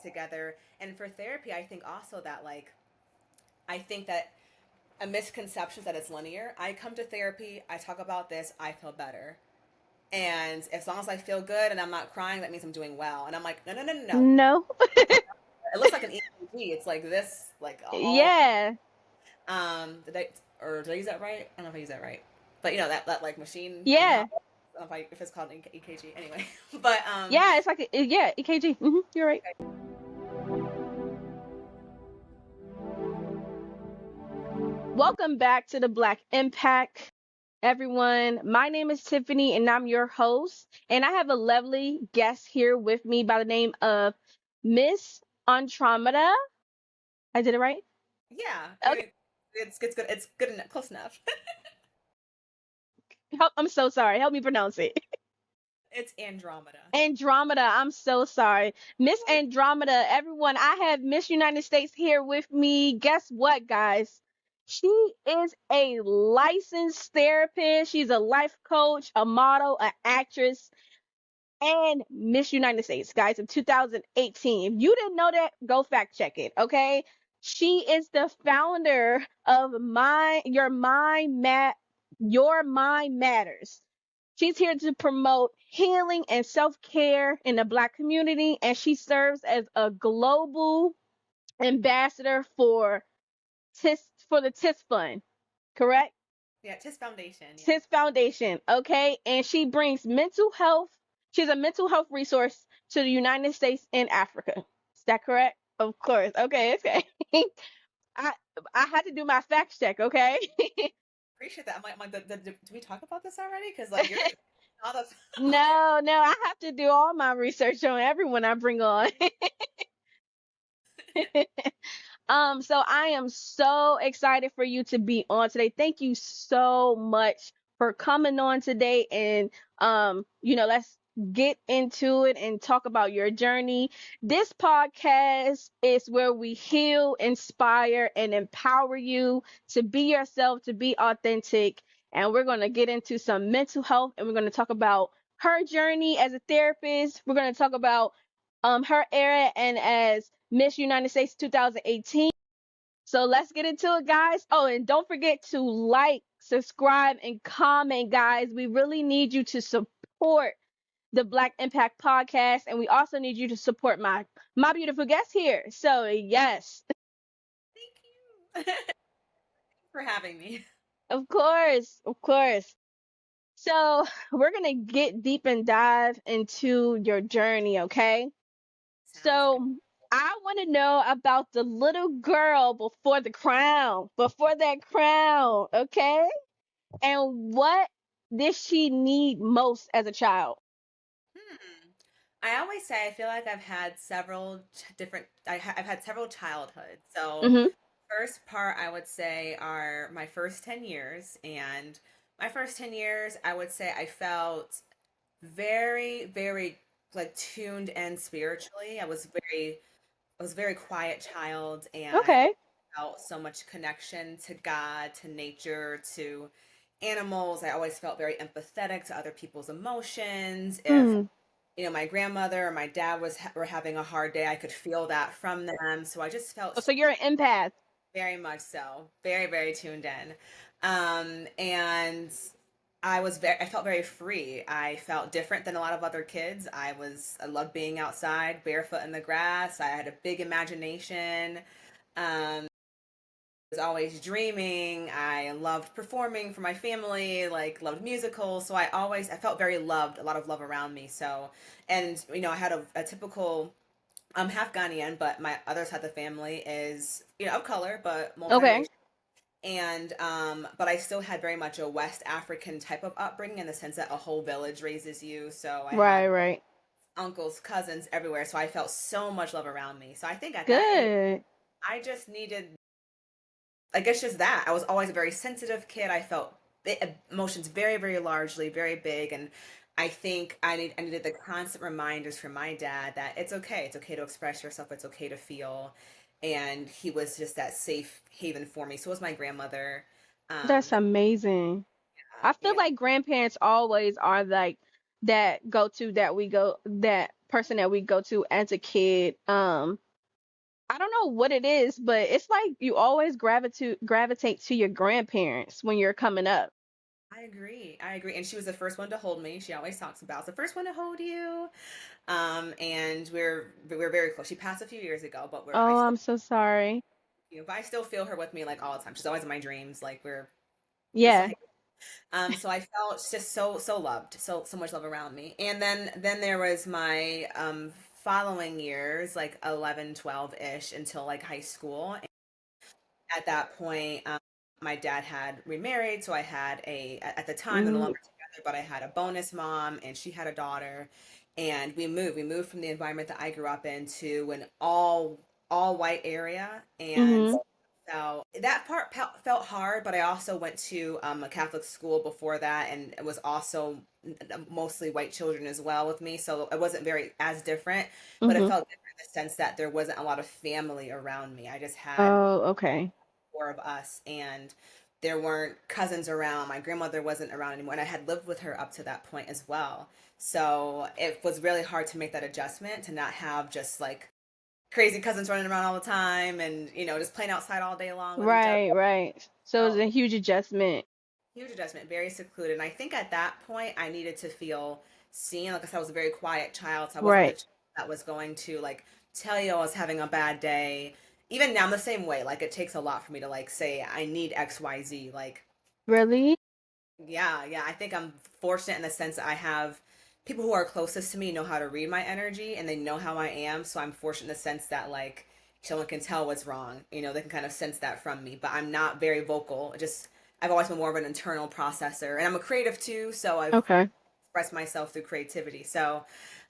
together. And for therapy, I think also that like, I think that a misconception is that it's linear. I come to therapy, I talk about this, I feel better. And as long as I feel good and I'm not crying, that means I'm doing well. And I'm like, no, no, no, no, no. No. It looks like an EKG. It's like this, like all. Yeah. Did I use that right? I don't know if I use that right. But you know that like machine. Yeah. I don't know if it's called EKG anyway. But Yeah, it's like yeah, EKG. You're right. Welcome back to the Blck Impact, everyone. My name is Tiffany, and I'm your host. And I have a lovely guest here with me by the name of Miss Andromeda. I did it right? Yeah, Okay. it's good. It's good enough, close enough. I'm so sorry. Help me pronounce it. It's Andromeda. Andromeda. I'm so sorry. Miss Andromeda, everyone. I have Miss United States here with me. Guess what, guys? She is a licensed therapist. She's a life coach, a model, an actress, and Miss United States, guys, of 2018. If you didn't know that, go fact check it, okay? She is the founder of Your Mind Matters. She's here to promote healing and self-care in the Black community, and she serves as a global ambassador for the TIS Fund, correct? Yeah, TIS Foundation. Yeah. TIS Foundation, okay? And she brings mental health. She's a mental health resource to the United States and Africa. Is that correct? Of course. Okay. I I had to do my fact check, okay? Appreciate that. I'm like, did we talk about this already? Because like you're not a. No, I have to do all my research on everyone I bring on. So I am so excited for you to be on today. Thank you so much for coming on today, and let's get into it and talk about your journey. This podcast is where we heal, inspire, and empower you to be yourself, to be authentic. And we're going to get into some mental health, and we're going to talk about her journey as a therapist. We're going to talk about her era and as Miss United States 2018. So let's get into it, guys. Oh, and don't forget to like, subscribe, and comment, guys. We really need you to support the Blck Impact Podcast, and we also need you to support my beautiful guest here. So yes, Thank you for having me. of course, of course. So we're gonna get deep and dive into your journey, okay? Sounds So I want to know about the little girl before that crown, okay? And what did she need most as a child? Hmm. I always say I feel like I've had several different. I've had several childhoods. So Mm-hmm. first part I would say are my first 10 years, and my first 10 years I would say I felt very, very like tuned in spiritually. I was a very quiet child, and I Okay. felt so much connection to God, to nature, to animals. I always felt very empathetic to other people's emotions. If Hmm. my grandmother or my dad were having a hard day, I could feel that from them. So I just felt So you're an empath. very much so, very, very tuned in. And I felt very free. I felt different than a lot of other kids. I loved being outside, barefoot in the grass. I had a big imagination. Was always dreaming. I loved performing for my family, like loved musicals. So I felt very loved, a lot of love around me. So, and I had a typical, I'm half Ghanaian, but my other side of the family is, of color, but Okay. multiracial. And but I still had very much a West African type of upbringing in the sense that a whole village raises you. So I had Right. uncles, cousins everywhere. So I felt so much love around me. So I think at that age, Good. I just needed, I guess, just that. I was always a very sensitive kid. I felt emotions very, very largely, very big, and I think I needed the constant reminders from my dad that it's okay. It's okay to express yourself. It's okay to feel, and he was just that safe haven for me. So was my grandmother. That's amazing. I feel Yeah, like grandparents always are like that person that we go to as a kid. I don't know what it is, but it's like you always gravitate to your grandparents when you're coming up. I agree. I agree. And she was the first one to hold me. She always talks about the first one to hold you. And we're very close. She passed a few years ago, but I Oh, still, I'm so sorry. but I still feel her with me like all the time. She's always in my dreams. Like we still Yeah. hang. So I felt just so loved, so much love around me. And then there was my following years, like 11, 12 ish until like high school. At that point, my dad had remarried, so I had at the time they're no Mm, longer together, but I had a bonus mom, and she had a daughter, and we moved from the environment that I grew up in to an all white area, and mhm. so that part felt hard. But I also went to a Catholic school before that, and it was also mostly white children as well with me, so it wasn't very as different, but it Mhm. felt different in the sense that there wasn't a lot of family around me. I just had Oh, okay. four of us, and there weren't cousins around. My grandmother wasn't around anymore, and I had lived with her up to that point as well. So it was really hard to make that adjustment to not have just like crazy cousins running around all the time, and just playing outside all day long with each other. Right, right. So it was So a huge adjustment. huge adjustment, very secluded. And I think at that point I needed to feel seen. Like I said, I was a very quiet child, so I wasn't the Right. child that was going to like tell you I was having a bad day. Even now I'm the same way. Like it takes a lot for me to like say I need XYZ. Like Really? yeah. I think I'm fortunate in the sense that I have people who are closest to me know how to read my energy and they know how I am. So I'm fortunate in the sense that like someone can tell what's wrong. They can kind of sense that from me. But I'm not very vocal. Just I've always been more of an internal processor, and I'm a creative too. So I've Okay. expressed myself through creativity. So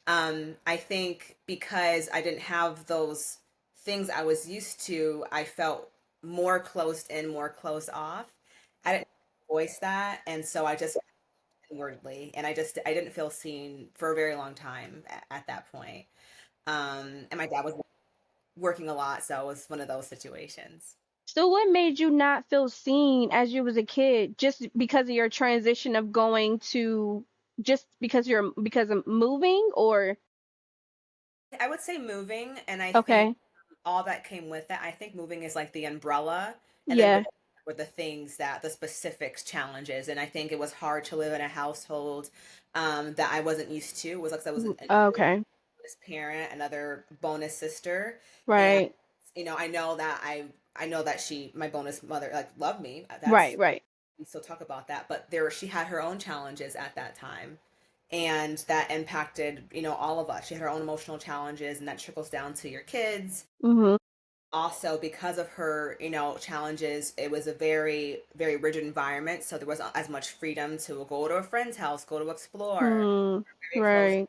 I think because I didn't have those things I was used to, I felt more closed in, more closed off. I didn't voice that, and so I just inwardly, and I didn't feel seen for a very long time at that point. And my dad was working a lot, so it was one of those situations. So what made you not feel seen as you was a kid just because of your transition of going to just because of moving or I would say moving, and I think okay. all that came with that. I think moving is like the umbrella, and then Yeah. were the things that the specifics challenges. And I think it was hard to live in a household that I wasn't used to. It was like I was a Okay. bonus parent, another bonus sister, and Right. I know that my bonus mother like loved me. Right, That's right. we still talk about that, but she had her own challenges at that time, and that impacted all of us. She had her own emotional challenges, and that trickles down to your kids. Mhm. Also, because of her challenges, it was a very very rigid environment, so there wasn't as much freedom to go to a friend's house, go to explore. Hmm. Very close Right.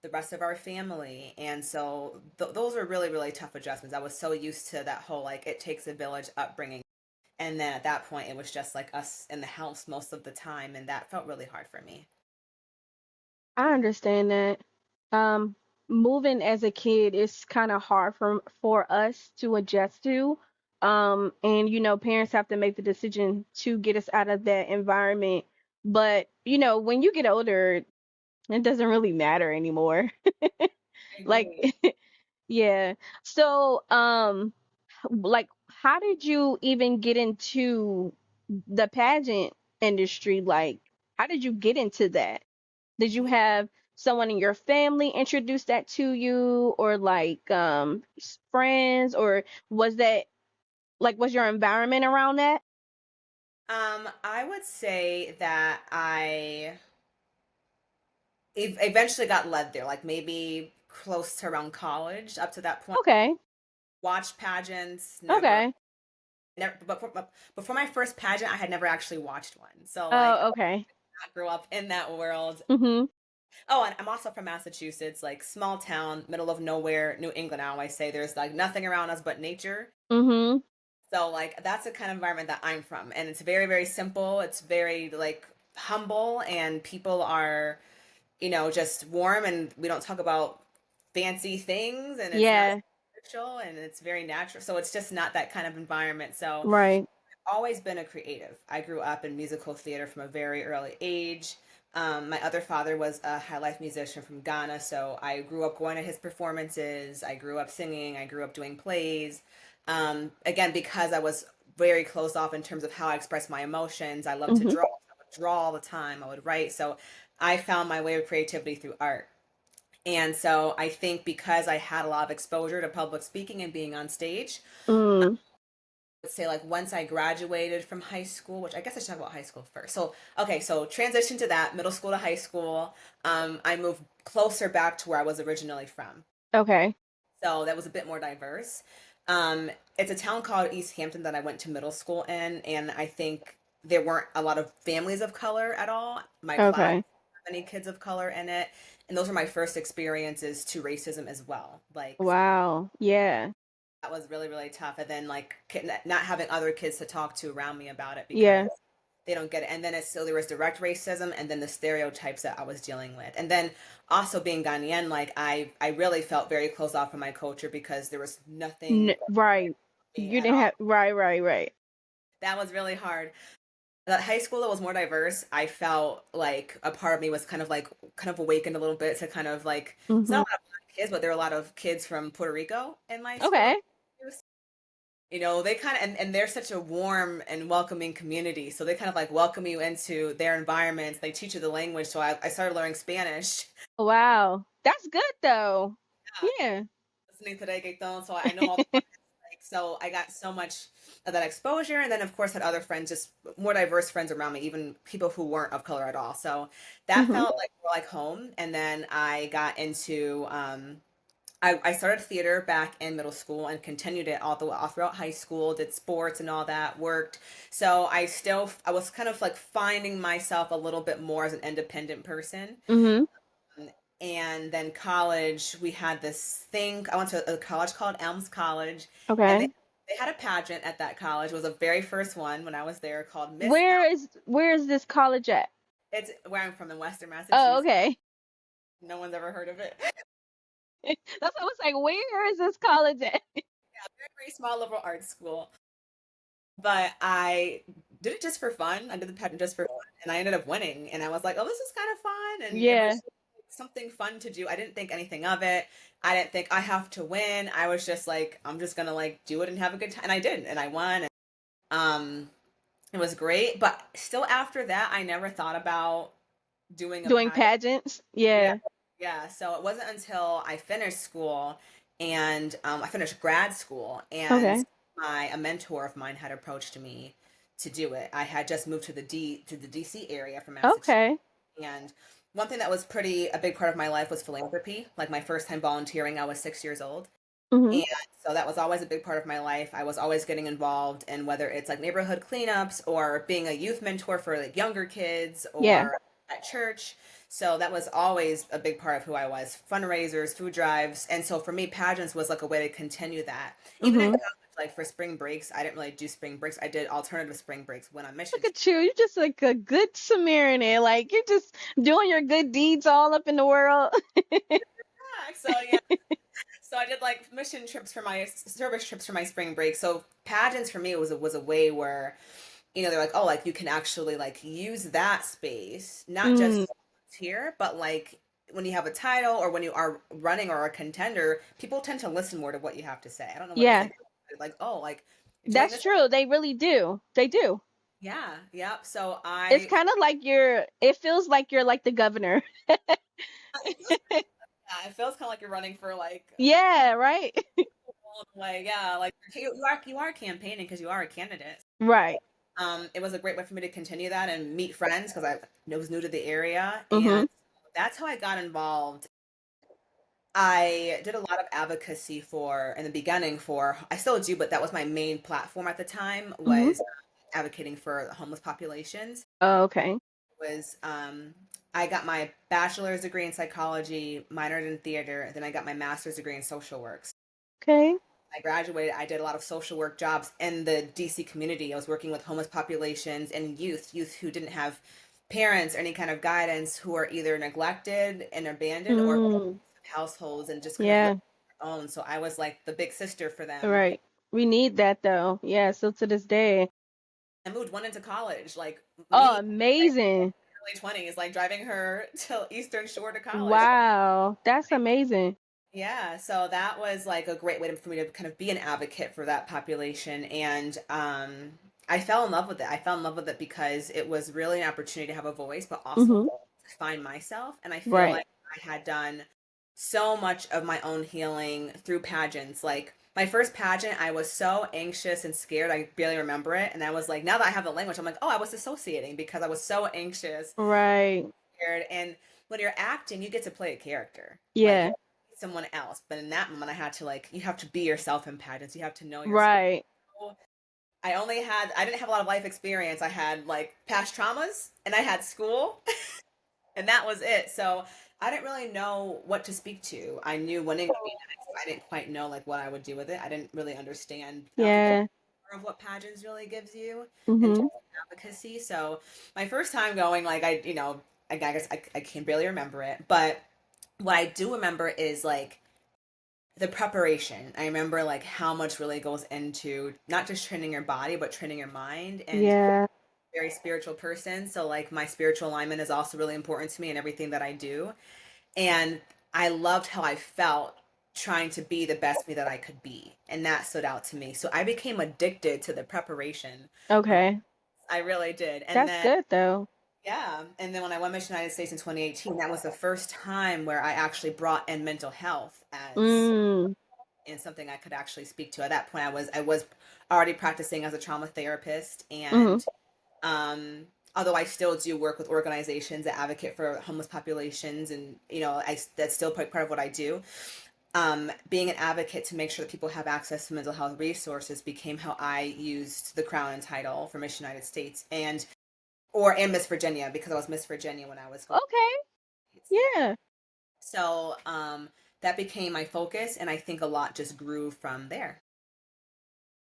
the rest of our family, and so those were really really tough adjustments. I was so used to that whole like it takes a village upbringing, and then at that point it was just like us in the house most of the time, and that felt really hard for me. I understand that. Um, moving as a kid is kind of hard for us to adjust to. And parents have to make the decision to get us out of that environment. But, when you get older, it doesn't really matter anymore. I Like, agree. yeah. So, like, how did you even get into the pageant industry? Like, how did you get into that? Did you have someone in your family introduce that to you, or like friends, or was your environment around that? I would say that I eventually got led there, like maybe close to around college. Up to that point, Okay. watched pageants, Okay. but for my first pageant, I had never actually watched one. So like, Oh, okay. I grew up in that world. Mhm. Oh, and I'm also from Massachusetts, like small town, middle of nowhere, New England. I always say there's like nothing around us but nature. Mhm. So like that's the kind of environment that I'm from, and it's very very simple. It's very like humble, and people are just warm, and we don't talk about fancy things, and it's not Yeah. spiritual, and it's very natural. So it's just not that kind of environment. So Right. I've always been a creative. I grew up in musical theater from a very early age. My other father was a high life musician from Ghana, so I grew up going to his performances. I grew up singing. I grew up doing plays. Again, because I was very closed off in terms of how I express my emotions. I love to Mhm. draw. I would draw all the time. I would write. So I found my way of creativity through art. And so I think because I had a lot of exposure to public speaking and being on stage, Mm. would say like once I graduated from high school, which I guess I should talk about high school first. So okay, so transition to that, middle school to high school. I moved closer back to where I was originally from. Okay. So that was a bit more diverse. It's a town called East Hampton that I went to middle school in, and I think there weren't a lot of families of color at all. My class Okay. didn't have any kids of color in it, and those were my first experiences to racism as well. Like Wow. Yeah. that was really really tough, and then like not having other kids to talk to around me about it because Yeah. they don't get it. And then it's so there was direct racism and then the stereotypes that I was dealing with. And then also being Ghanaian, like I really felt very closed off from my culture because there was nothing Right. me You at didn't all. have right. That was really hard. That high school that was more diverse, I felt like a part of me was kind of awakened a little bit to kind of like it's not Mhm. a lot of black kids, but there were a lot of kids from Puerto Rico in my school. Okay. You know, they kind of and they're such a warm and welcoming community, so they kind of like welcome you into their environments. They teach you the language, so I started learning Spanish. Wow. That's good though. Yeah, Yeah. listening to reggaeton, so I know all the words. Like, so I got so much of that exposure, and then of course had other friends, just more diverse friends around me, even people who weren't of color at all. So that Mhm. felt like more like home. And then I got into I started theater back in middle school and continued it all throughout high school, did sports and all that, worked. So I was kind of like finding myself a little bit more as an independent person. Mhm. And then college, we had this thing. I went to a college called Elms College, and Okay. they had a pageant at that college. It was the very first one when I was there called Miss Where is this college at? It's where I'm from in Western Oh, Massachusetts. okay. No one's ever heard of it. That's what I was like, where is this college at? Very, very small liberal arts school. But I did it just for fun. I did the pageant just for fun, and I ended up winning. And I was like, "Oh, this is kind of fun," and it Yeah. was something fun to do. I didn't think anything of it. I didn't think I have to win. I was just like, I'm just gonna like do it and have a good time, and I did, and I won. And, um, it was great. But still, after that, I never thought about doing a Doing pageant. pageants? Yeah, Yeah. yeah. So it wasn't until I finished school and I finished grad school, and Okay. a mentor of mine had approached me to do it. I had just moved to the DC area from Massachusetts, Okay. and one thing that was pretty a big part of my life was philanthropy. Like my first time volunteering, I was 6 years old. Mhm. And so that was always a big part of my life. I was always getting involved in whether it's like neighborhood cleanups or being a youth mentor for like younger kids Yeah. or at church. So that was always a big part of who I was. Fundraisers, food drives. And so for me, pageants was like a way to continue that. Even in Mhm. college, like for spring breaks, I didn't really do spring breaks. I did alternative spring breaks when on mission Look trips. at you. You're just like a good Samaritan. Like you're just doing your good deeds all up in the world. So yeah, so I did like mission trips for my service trips for my spring break. So pageants for me was a way where they're like, oh, like you can actually like use that space, not just Mm. here, but like when you have a title or when you are running or a contender, people tend to listen more to what you have to say. I don't know what you Yeah. think. Like, oh, like you're doing That's this. true. They really do. They do. Yeah, yeah. So It's I, kind of like it feels like you're like the governor. yeah, it feels kind of like you're running for like Yeah, right? all the way. Yeah, like you are campaigning because you are a candidate. Right. It was a great way for me to continue that and meet friends because I was new to the area, Mhm. and that's how I got involved. I did a lot of advocacy for in the beginning for I still do, but that was my main platform at the time Mhm. was advocating for the homeless populations. Oh, okay. Was I got my bachelor's degree in psychology, minored in theater, and then I got my master's degree in social work. Okay. I graduated, I did a lot of social work jobs in the DC community. I was working with homeless populations and youth who didn't have parents or any kind of guidance, who are either neglected and abandoned or Mm. households and just kind of live Yeah. on their own. So I was like the big sister for them. Right. We need that though. Yeah, so to this day. I moved one into college, like Oh, me, amazing. early 20s, like driving her to Eastern Shore to college. Wow, that's amazing. Yeah, so that was like a great way for me to kind of be an advocate for that population. And I fell in love with it. I fell in love with it because it was really an opportunity to have a voice, but also Hmm. to find myself. And I feel Right. like I had done so much of my own healing through pageants. Like my first pageant, I was so anxious and scared. I barely remember it. And I was like, now that I have the language, I'm like, oh, I was dissociating because I was so anxious, Right. scared. And when you're acting, you get to play a character. Like Yeah. someone else. But in that moment, I had to like, you have to be yourself in pageants. You have to know yourself. Right. I didn't have a lot of life experience. I had like past traumas and I had school and that was it. So I didn't really know what to speak to. I knew winning would be nice, but I didn't quite know like what I would do with it. I didn't really understand. I don't think Yeah. of what pageants really gives you in terms Hmm. of advocacy. So my first time going, like I guess I can barely remember it, but what I do remember is like the preparation. I remember like how much really goes into not just training your body, but training your mind and Yeah. very spiritual person. So like my spiritual alignment is also really important to me in everything that I do. And I loved how I felt trying to be the best me that I could be. And that stood out to me. So I became addicted to the preparation. Okay. I really did. And That's then good though. yeah, and then when I went Miss United States in 2018, that was the first time where I actually brought in mental health as Mm. and something I could actually speak to. At that point, I was already practicing as a trauma therapist, Hmm. and um, although I still do work with organizations that advocate for homeless populations, and that's still part of what I do. Being an advocate to make sure that people have access to mental health resources became how I used the crown and title for Miss United States and Miss Virginia because I was Miss Virginia when I was going. Okay. Yeah. Yeah. So that became my focus, and I think a lot just grew from there.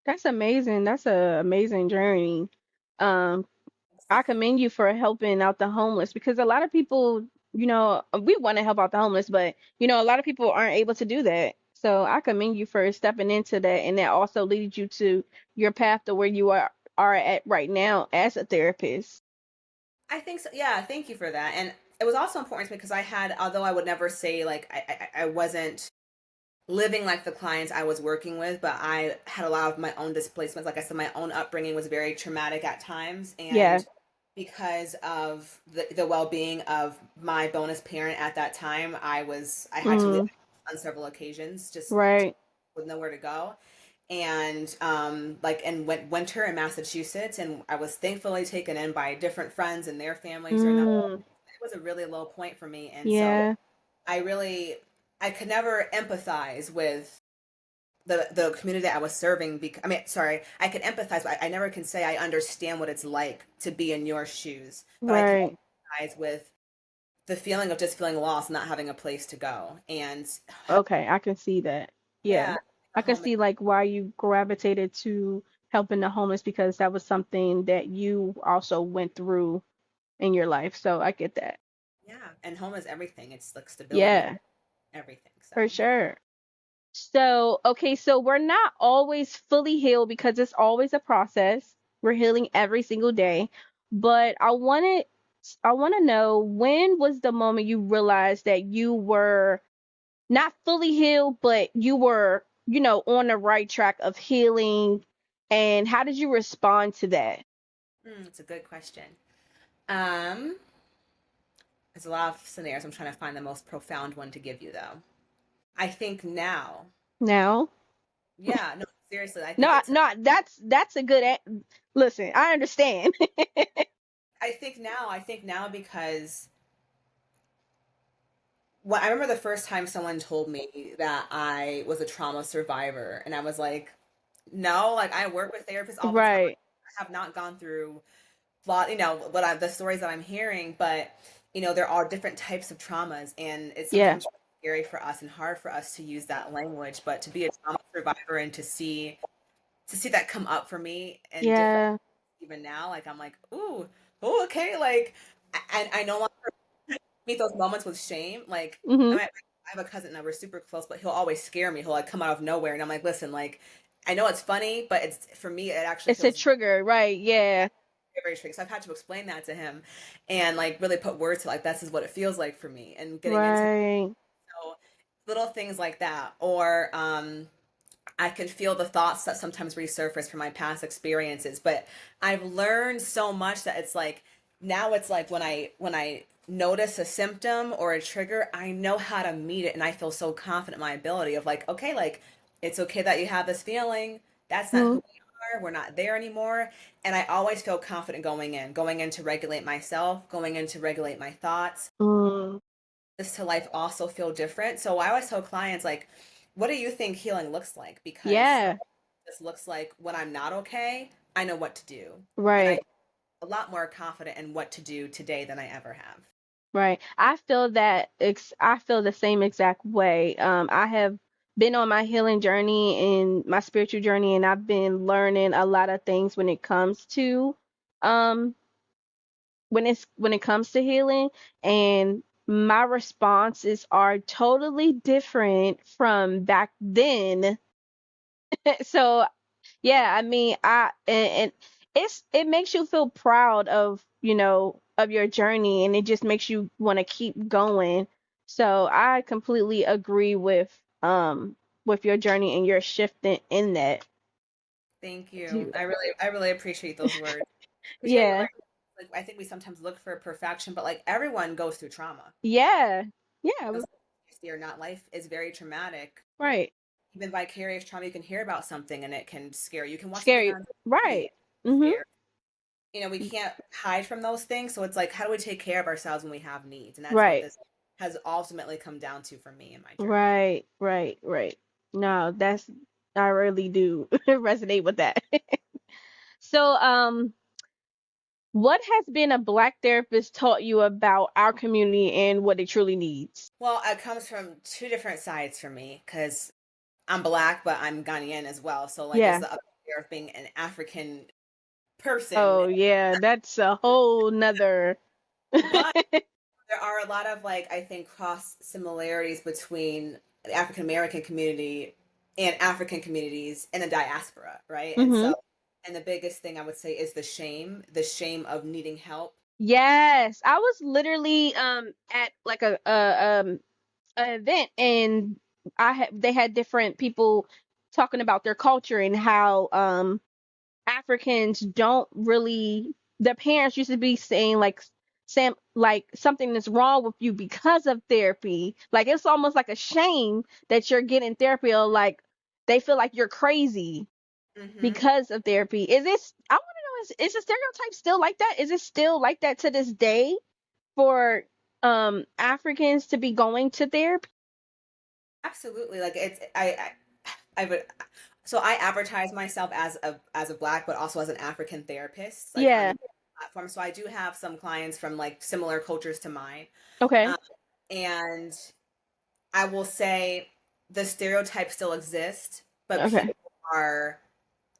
That's amazing. That's a amazing journey. Um, I commend you for helping out the homeless because a lot of people, we want to help out the homeless, but a lot of people aren't able to do that. So I commend you for stepping into that, and that also leads you to your path to where you are at right now as a therapist. I think so. Yeah, thank you for that. And it was also important to me because although I would never say like I wasn't living like the clients I was working with, but I had a lot of my own displacements. Like I said, my own upbringing was very traumatic at times, Yeah. and because of the well being of my bonus parent at that time, I had to leave Mm, on several occasions just right. with nowhere to go. And like in winter in Massachusetts, and I was thankfully taken in by different friends and their families during that. Mm, It was a really low point for me, and so yeah. I really I could never empathize with the community that I was serving. I mean, sorry, I could empathize, but I never can say I understand what it's like to be in your shoes. But I can Right. empathize with the feeling of just feeling lost, not having a place to go, and Okay, I can see that. Yeah. yeah, I can home. see like why you gravitated to helping the homeless because that was something that you also went through in your life. So I get that. Yeah, and home is everything. It's like stability, Yeah, everything. So for sure. So, okay, so we're not always fully healed because it's always a process. We're healing every single day. But I want to know, when was the moment you realized that you were not fully healed, but you were, on the right track of healing, and how did you respond to that? it's a good question. Um, there's a lot of scenarios. I'm trying to find the most profound one to give you, though. I think now, Now? yeah, no, seriously, I think No, it's. no, that's a good listen, I understand. I think now because I remember the first time someone told me that I was a trauma survivor, and I was like, no, like I work with therapists all the time. Right. I have not gone through the stories that I'm hearing, but there are different types of traumas, and it's Yeah. sometimes scary for us and hard for us to use that language. But to be a trauma survivor and to see that come up for me and different Yeah. even now, like I'm like, ooh, oh, okay, like I no longer meet those moments with shame. Like Mhm. I have a cousin that we're super close, but he'll always scare me. He'll like come out of nowhere, and I'm like, listen, like I know it's funny, but it's for me, it actually It's a feels trigger, right? Yeah. very tricky. So I've had to explain that to him and like really put words to like this is what it feels like for me and getting into Right. so little things like that. Or I can feel the thoughts that sometimes resurface from my past experiences. But I've learned so much that it's like now it's like when I notice a symptom or a trigger, I know how to meet it and I feel so confident in my ability of like, okay, like it's okay that you have this feeling. That's not who Mm, we are. We're not there anymore. And I always feel confident going in to regulate myself, going in to regulate my thoughts. mm, This to life also feel different. So I always tell clients like, what do you think healing looks like? Because yeah. this looks like when I'm not okay, I know what to do. And I'm Right. a lot more confident in what to do today than I ever have. Right. I feel that I feel the same exact way. I have been on my healing journey and my spiritual journey, and I've been learning a lot of things when it comes to um when it comes to healing, and my responses are totally different from back then. So yeah, I mean, and it makes you feel proud of, of your journey, and it just makes you want to keep going. So I completely agree with your journey and your shifting in that. Thank you. I really appreciate those words. Because yeah, you're Yeah. right. Like I think we sometimes look for perfection, but like everyone goes through trauma. Yeah. Yeah. Those or not, life is very traumatic. Right. Even vicarious trauma, you can hear about something and it can scare you. You can watch something Scary. on TV, Right. Mhm. scare. We can't hide from those things. So it's like, how do we take care of ourselves when we have needs? And that's what Right. this has ultimately come down to for me in my journey. Right. Right. Right. No, I really do resonate with that. So, what has been a Black therapist taught you about our community and what it truly needs? Well, it comes from two different sides for me because I'm Black, but I'm Ghanaian as well. So, like, it's Yeah. the other layer of being an African person. Oh, yeah, that's a whole nother. But there are a lot of, like, I think, cross similarities between the African American community and African communities in the diaspora, right? And Hmm. so, and the biggest thing I would say is the shame of needing help. Yes, I was literally at like a event, and they had different people talking about their culture and how Africans don't really, their parents used to be saying like Sam, like something is wrong with you because of therapy. Like it's almost like a shame that you're getting therapy, or like they feel like you're crazy Hmm. because of therapy. I want to know, is the stereotype still like that? Is it still like that to this day for Africans to be going to therapy? Absolutely. Like I would, so I advertise myself as a Black, but also as an African therapist, like on Yeah. the platform. So I do have some clients from like similar cultures to mine, Okay. um, and I will say the stereotypes still exist, but Okay. people are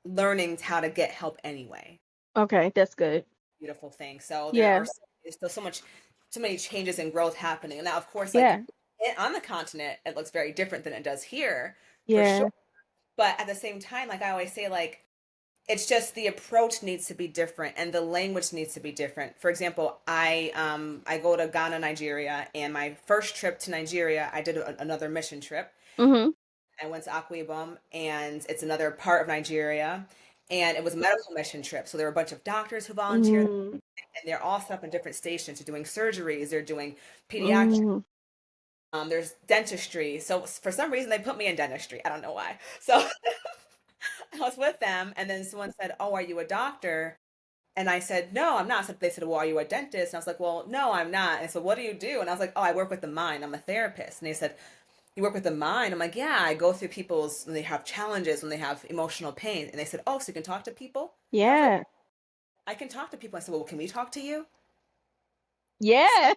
learning how to get help anyway. Okay, that's good. Beautiful thing. So Yeah. there's still so many changes and growth happening. Now, of course, like Yeah. on the continent, it looks very different than it does here, for sure. Yeah. But at the same time, like I always say, like it's just the approach needs to be different and the language needs to be different. For example, I go to Ghana, Nigeria, and my first trip to Nigeria, I did another mission trip. Mhm. I went to Akwa Ibom, and it's another part of Nigeria, and it was a medical mission trip. So there were a bunch of doctors who volunteered, Mm. and they're all set up in different stations. They're doing surgeries, they're doing pediatrics. Mm. There's dentistry. So for some reason they put me in dentistry. I don't know why. So I was with them, and then someone said, "Oh, are you a doctor?" And I said, "No, I'm not." So they said, "Well, are you a dentist?" And I was like, "Well, no, I'm not." And so, "What do you do?" And I was like, "Oh, I work with the mind. I'm a therapist." And they said, "You work with the mind?" I'm like, "Yeah, I go through people's when they have challenges, when they have emotional pain." And they said, "Oh, so you can talk to people?" And I was like, Yeah. "I can talk to people." I said, "Well, can we talk to you?" Yeah.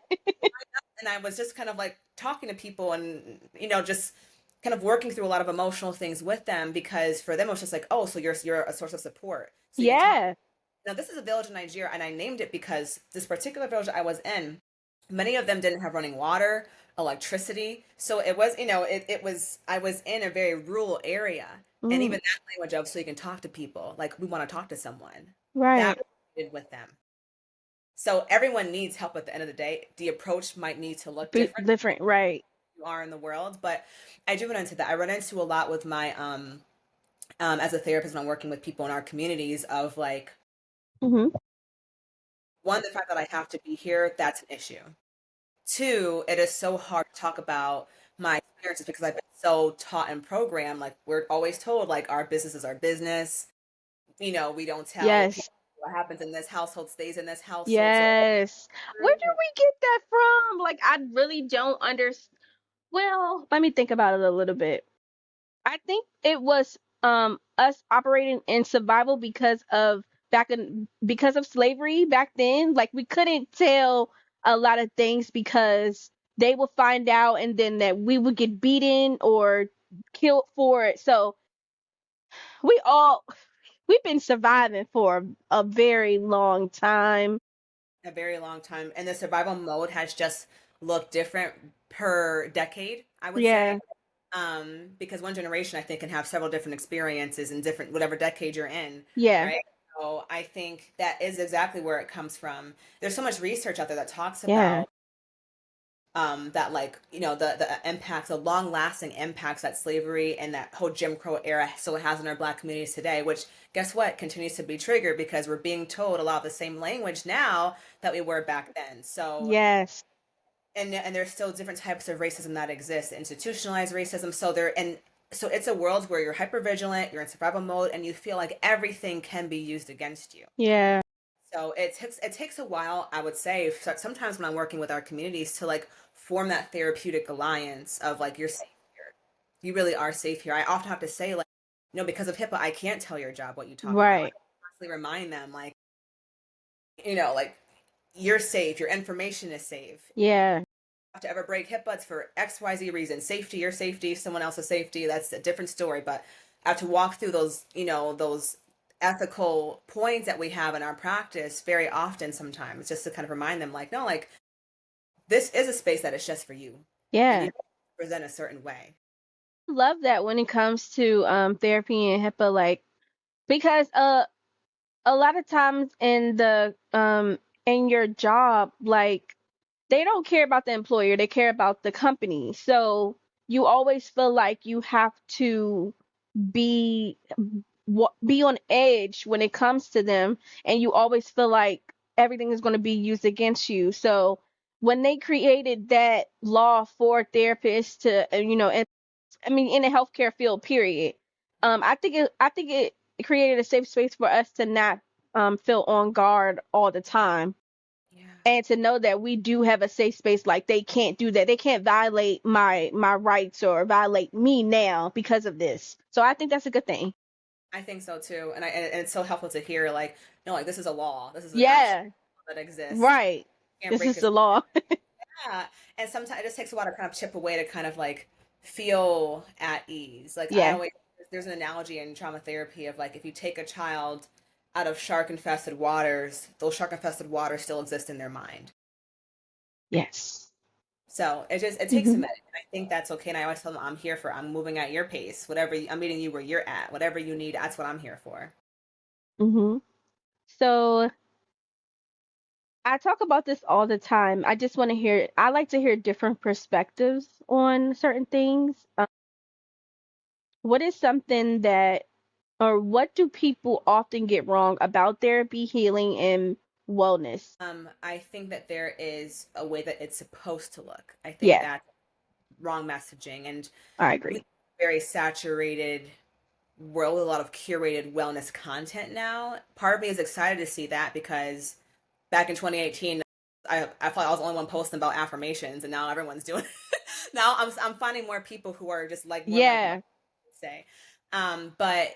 And I was just kind of like talking to people and just kind of working through a lot of emotional things with them because for them it was just like, oh, so you're a source of support, so you can talk. Yeah. Now this is a village in Nigeria, and I named it because this particular village I was in, many of them didn't have running water, electricity, so it was it was I was in a very rural area, and Mm. even that language of so you can talk to people, like we want to talk to someone, that Right. with them. So everyone needs help at the end of the day. The approach might need to look Be different different, right? than you are in the world, but I do run into that. I run into a lot with my as a therapist when I'm working with people in our communities of like, Hmm. one, the fact that I have to be here, that's an issue. Two, it is so hard to talk about my experiences because I've been so taught and programmed. Like we're always told, like our business is our business. We don't tell people Yes. what happens in this household stays in this household. So Yes. Where do we get that from? Like, I really don't understand. Well, let me think about it a little bit. I think it was us operating in survival because of slavery back then. Like, we couldn't tell a lot of things because they would find out and then that we would get beaten or killed for it. So we all we've been surviving for a very long time. a very long time, and the survival mode has just looked different per decade, I would say. Yeah. Because one generation I think can have several different experiences in different whatever decade you're in, Yeah. right? So I think that is exactly where it comes from. There's so much research out there that talks Yeah. about that, like, the impacts, the long lasting impacts that slavery and that whole Jim Crow era still has in our Black communities today, which guess what continues to be triggered because we're being told a lot of the same language now that we were back then. So Yes. and there's still different types of racism that exist, institutionalized racism. So it's a world where you're hyper vigilant, you're in survival mode, and you feel like everything can be used against you. Yeah. So it takes a while, I would say, sometimes when I'm working with our communities to like form that therapeutic alliance of like you're safe here, you really are safe here. I often have to say like, because of HIPAA, I can't tell your job what you talk about. I Right. constantly remind them like, like you're safe, your information is safe. Yeah. To ever break hip butts for XYZ reason. Safety, your safety, someone else's safety, that's a different story. But I have to walk through those ethical points that we have in our practice very often sometimes, just to kind of remind them, like, no, like this is a space that is just for you. And Yeah. you present a certain way. Love that when it comes to therapy and HIPAA, like, because a lot of times in your job, like, they don't care about the employer, they care about the company. So you always feel like you have to be be on edge when it comes to them, and you always feel like everything is going to be used against you. So when they created that law for therapists to I mean, in the healthcare field, period. I think it created a safe space for us to not feel on guard all the time, Yeah. and to know that we do have a safe space. Like, they can't do that. They can't violate my rights or violate me now because of this. So I think that's a good thing. I think so too. And it's so helpful to hear like, no, like this is a law. This is an actual Yeah, law that exists. right. You can't This break is this. the law. Yeah. And sometimes it just takes a while to kind of chip away to kind of like feel at ease. Like I Yeah. always, there's an analogy in trauma therapy of like if you take a child out of shark infested waters, those shark infested waters still exist in their mind. Yes. So it takes a Mhm. minute. And I think that's okay. And I always tell them I'm moving at your pace. I'm meeting you where you're at. Whatever you need, that's what I'm here for. Mhm. So I talk about this all the time. I like to hear different perspectives on certain things. What is something that, or what do people often get wrong about therapy, healing, and wellness? I think that there is a way that it's supposed to look. I think Yeah, that's wrong messaging, and I we agree. very saturated world with a lot of curated wellness content now. Part of me is excited to see that because back in 2018, I thought I was the only one posting about affirmations, and now everyone's doing. Now I'm finding more people who are just like more like Yeah, say, but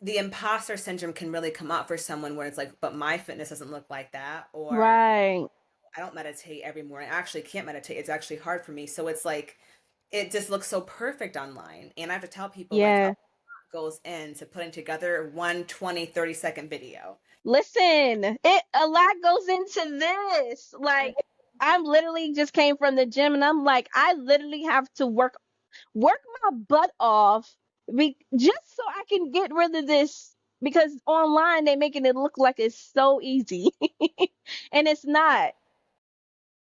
the imposter syndrome can really come up for someone where it's like, but my fitness doesn't look like that, or right. I don't meditate every morning. I actually can't meditate. It's actually hard for me. So it's like it just looks so perfect online. And I have to tell people like a Yeah. lot goes into putting together one 20-30 second video. Listen, it a lot goes into this. Like, I'm literally just came from the gym, and I'm like, I literally have to work my butt off just so I can get rid of this. because online they making it look like it's so easy, and it's not.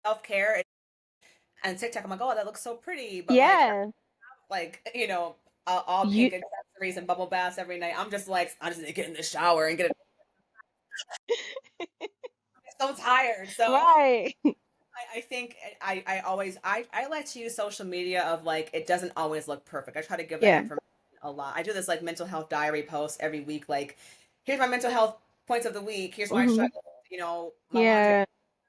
Self-care and TikTok, I'm like, oh, that looks so pretty, but Yeah, all you pink accessories and bubble baths every night. I'm just like, I just need to get in the shower and get it. I'm so tired. So right. I think I always I like to use social media of like it doesn't always look perfect. I try to give that Yeah. information a lot. I do this like mental health diary post every week. Like, here's my mental health points of the week. Here's where I Mhm. struggle. My laundry Yeah.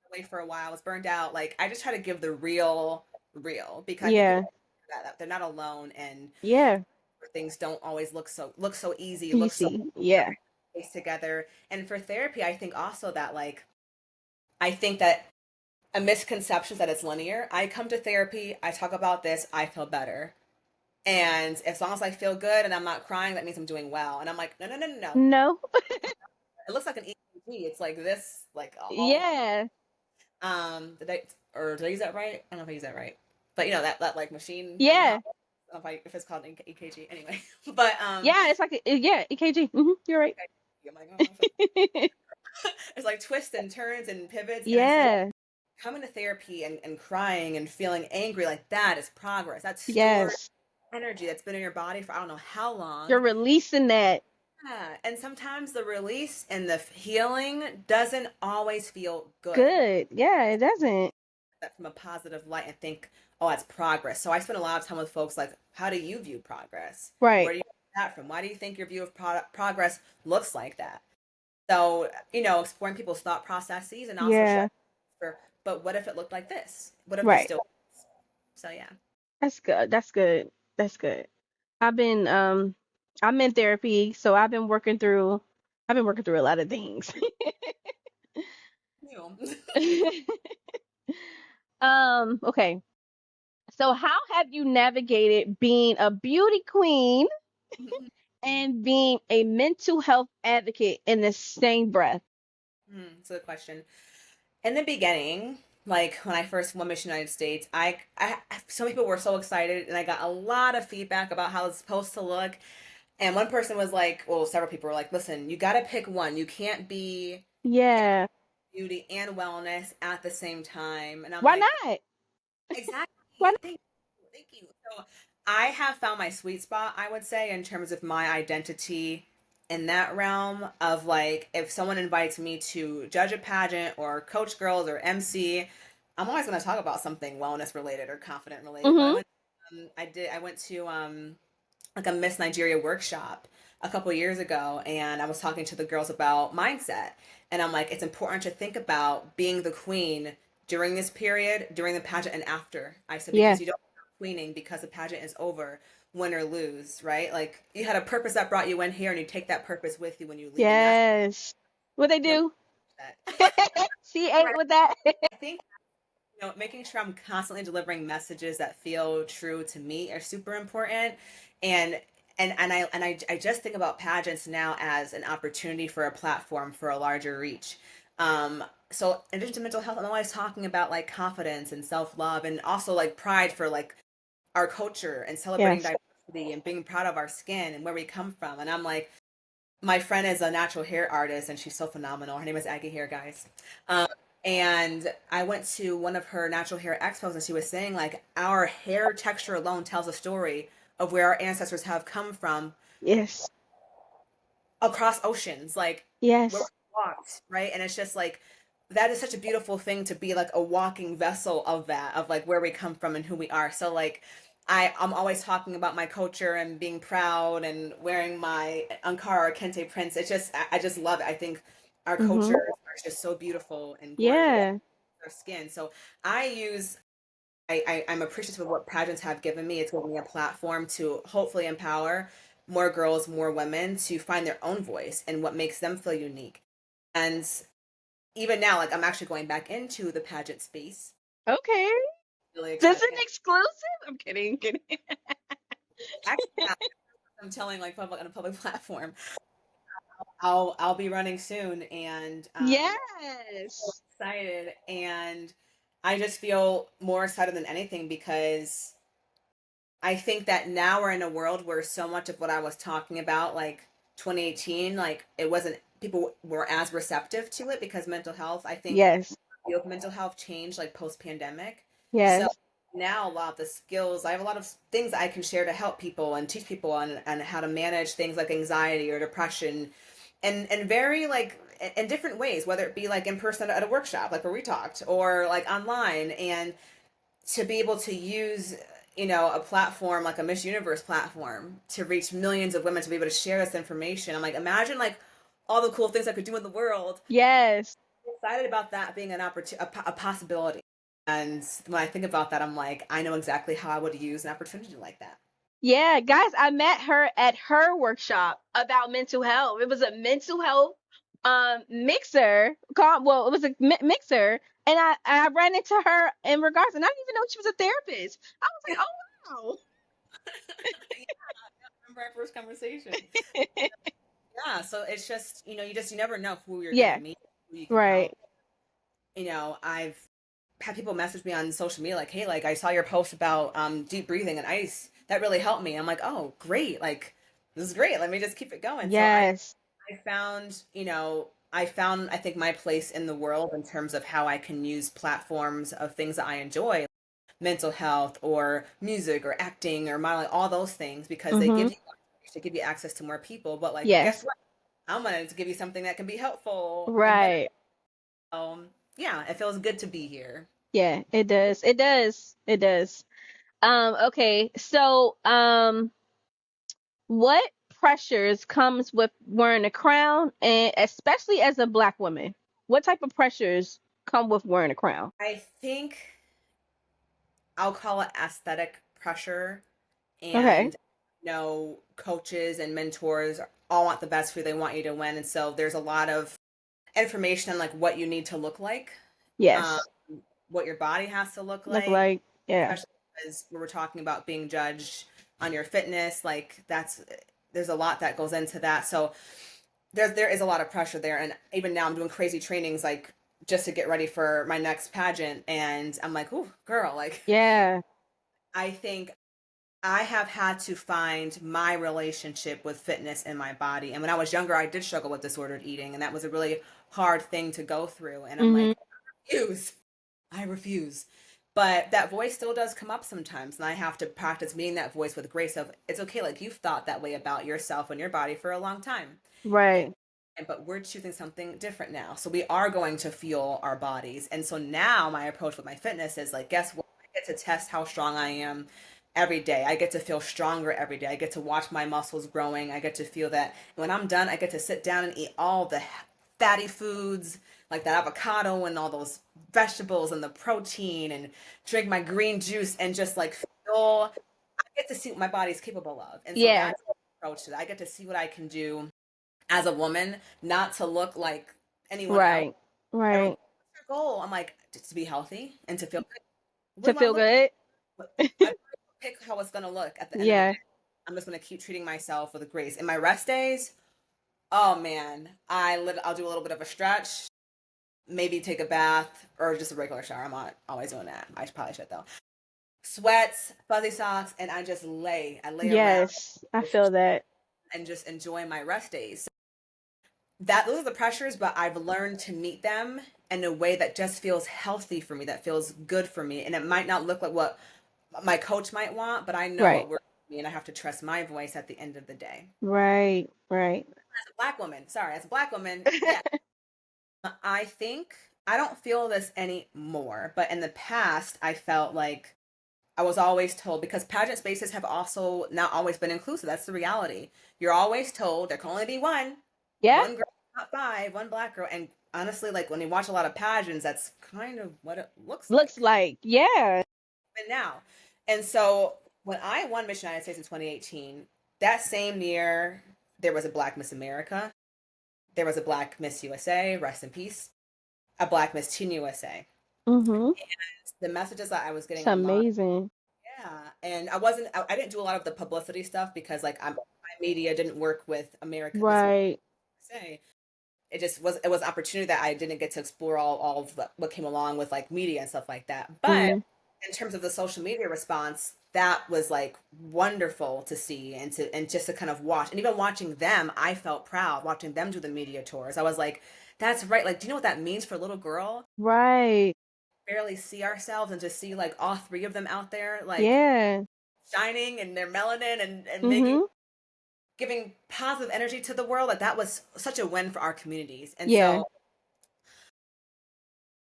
away for a while. I was burned out. Like, I just try to give the real because I think people Yeah. that they're not alone and Yeah. things don't always look so easy, look so PC. Yeah. placed together. And for therapy, I think also that like I think that a misconception that it's linear. I come to therapy, I talk about this, I feel better. And as long as I feel good and I'm not crying, that means I'm doing well. And I'm like, no, no, no, no, no. No. It looks like an EKG. It's like this, like all Yeah. did I use that right? I don't know if I use that right. But that like machine in the Yeah. hospital. I don't know if it's called an EKG anyway. But Yeah. It's like yeah, EKG. You're right. I'm like, oh, it's like twists and turns and pivots. And I said, Yeah. coming to therapy and crying and feeling angry, like that is progress. That's stored Yes. energy that's been in your body for I don't know how long. You're releasing that. Yeah. And sometimes the release and the healing doesn't always feel good. Good. Yeah, it doesn't. That from a positive light and think, oh, that's progress. So I spend a lot of time with folks like, how do you view progress? Right. Where do you get that from? Why do you think your view of progress looks like that? So, exploring people's thought processes and also showing Yeah. for, but what if it looked like this? What if this Right. still, so yeah. That's good. That's good. That's good. I've been I'm in therapy, so I've been working through a lot of things. You. Okay. So how have you navigated being a beauty queen and being a mental health advocate in the same breath? That's a good question. In the beginning, like when I first won Miss United States, some people were so excited, and I got a lot of feedback about how it's supposed to look. And one person was like, well, several people were like, listen, you got to pick one. You can't be Yeah. beauty and wellness at the same time. And I'm Why like, not? Why exactly. Thank you. So I have found my sweet spot, I would say, in terms of my identity in that realm of like, if someone invites me to judge a pageant or coach girls or MC, I'm always going to talk about something wellness related or confident related. But not? I went to like a Miss Nigeria workshop a couple years ago, and I was talking to the girls about mindset. And I'm like, it's important to think about being the queen during this period, during the pageant, and after. I said, Yeah. because you don't stop queening because the pageant is over, win or lose, right? Like, you had a purpose that brought you in here, and you take that purpose with you when you leave. And that's Yes. What they you know, do? that. She ate with that. I think making sure I'm constantly delivering messages that feel true to me are super important. And I just think about pageants now as an opportunity for a platform for a larger reach. So in addition to mental health, I'm always talking about like confidence and self love, and also like pride for like our culture and celebrating Yes. diversity and being proud of our skin and where we come from. And I'm like, my friend is a natural hair artist, and she's so phenomenal. Her name is Aggie Hair, guys. Um, and I went to one of her natural hair expos, and she was saying like our hair texture alone tells a story of where our ancestors have come from Yes. across oceans, like where we Yes. walked, right? And it's just like that is such a beautiful thing to be like a walking vessel of that, of like where we come from and who we are. So like I'm always talking about my culture and being proud and wearing my Ankara or Kente prints. It's just I just love it. I think our culture Mhm. are just so beautiful and gorgeous. Yeah. Our skin. So I use I'm appreciative of what pageants have given me. It's given me a platform to hopefully empower more girls, more women to find their own voice and what makes them feel unique. And even now, like I'm actually going back into the pageant space. Okay. Really This is excited. an exclusive. I'm kidding. Kidding. Actually, yeah, I'm telling like public on a public platform. I'll be running soon, and so Yes. excited, and I just feel more excited than anything because I think that now we're in a world where so much of what I was talking about, like 2018, like it wasn't, people were as receptive to it because mental health, I think Yes. the field of mental health changed like post pandemic. So Yes. now a lot of the skills, I have a lot of things I can share to help people and teach people on how to manage things like anxiety or depression, and very like in different ways, whether it be like in person at a workshop, like where we talked, or like online, and to be able to use, a platform like a Miss Universe platform to reach millions of women, to be able to share this information. I'm like, imagine like all the cool things I could do in the world. Yes. I'm excited about that being an opportunity, a possibility. And when I think about that, I'm like, I know exactly how I would use an opportunity like that. Yeah, guys, I met her at her workshop about mental health. It was a mental health mixer called, well, it was a mixer, and I ran into her in regards, and I didn't even know she was a therapist. I was like, oh Yeah, I remember our first conversation. wow. Yeah, so it's just, you never know who you're gonna Yeah, meet, who you can right. help. I've had people message me on social media like, hey, like I saw your post about deep breathing and ice. That really helped me. I'm like, oh, great. Like, this is great. Let me just keep it going. So Yes. I found, I think my place in the world in terms of how I can use platforms of things that I enjoy, mental health or music or acting or modeling, all those things, because Mhm. they give you access to more people. But like, guess Yes. what? I'm gonna give you something that can be helpful and Right. yeah, it feels good to be here. Yeah, it does. It does. It does. Okay. So, what pressures comes with wearing a crown, and especially as a black woman? What type of pressures come with wearing a crown? I think I'll call it aesthetic pressure, Okay. and coaches and mentors all want the best for you. They want you to win, and so there's a lot of information on like what you need to look like, um, Yes. what your body has to look Look like, like, yeah. especially because we were talking about being judged on your fitness. Like there's a lot that goes into that. So there is a lot of pressure there, and even now I'm doing crazy trainings like just to get ready for my next pageant, and I'm like, "Ooh, girl!" Like Yeah. I think I have had to find my relationship with fitness in my body, and when I was younger, I did struggle with disordered eating, and that was a really hard thing to go through. And I'm Mhm. like, refuse. I refuse. But that voice still does come up sometimes, and I have to practice meeting that voice with grace of it's okay, like you've thought that way about yourself and your body for a long time. Right. But we're choosing something different now. So we are going to feel our bodies. And so now my approach with my fitness is like, guess what? I get to test how strong I am every day. I get to feel stronger every day. I get to watch my muscles growing. I get to feel that when I'm done, I get to sit down and eat all the fatty foods like that avocado and all those vegetables and the protein and drink my green juice and just like feel, I get to see what my body's capable of. And so Yeah. that's the approach to that. I get to see what I can do as a woman, not to look like anyone else. Right. Everyone, Right. what's your goal? I'm like, to be healthy and to feel good. What To do I feel look good. like? I pick how it's gonna look at the end of the day. Yeah. I'm just gonna keep treating myself with grace. In my rest days, oh man, I'll do a little bit of a stretch, maybe take a bath or just a regular shower. I'm not always doing that. I probably should though. Sweats, fuzzy socks, and I lay around Yes. I feel that. and just enjoy my rest days. That those are the pressures, but I've learned to meet them in a way that just feels healthy for me, that feels good for me. And it might not look like what my coach might want, but I know Right. what works for me, and I have to trust my voice at the end of the day. Right. Right. As a black woman, sorry, as a black woman, yeah, I think I don't feel this anymore, but in the past, I felt like I was always told, because pageant spaces have also not always been inclusive. That's the reality. You're always told there can only be Yeah. one girl, not five, one black girl. And honestly, like when you watch a lot of pageants, that's kind of what it looks Looks like. like. Yeah. And now, and so when I won Miss United States in 2018, that same year there was a Black Miss America, there was a Black Miss USA, rest in peace, a Black Miss Teen USA. Mhm. The messages that I was It's getting online. amazing. Yeah, and I didn't do a lot of the publicity stuff because like my media didn't work with America Miss Right. USA. It was an opportunity that I didn't get to explore all of what came along with like media and stuff like that. But Mm. in terms of the social media response, that was like wonderful to see and just to kind of watch. And even watching them, I felt proud watching them do the media tours. I was like, that's right. Like, do you know what that means for a little girl? Right. Barely see ourselves and just see like all three of them out there, like Yeah. shining and their melanin and making Mhm. giving positive energy to the world. Like that was such a win for our communities. And Yeah. so,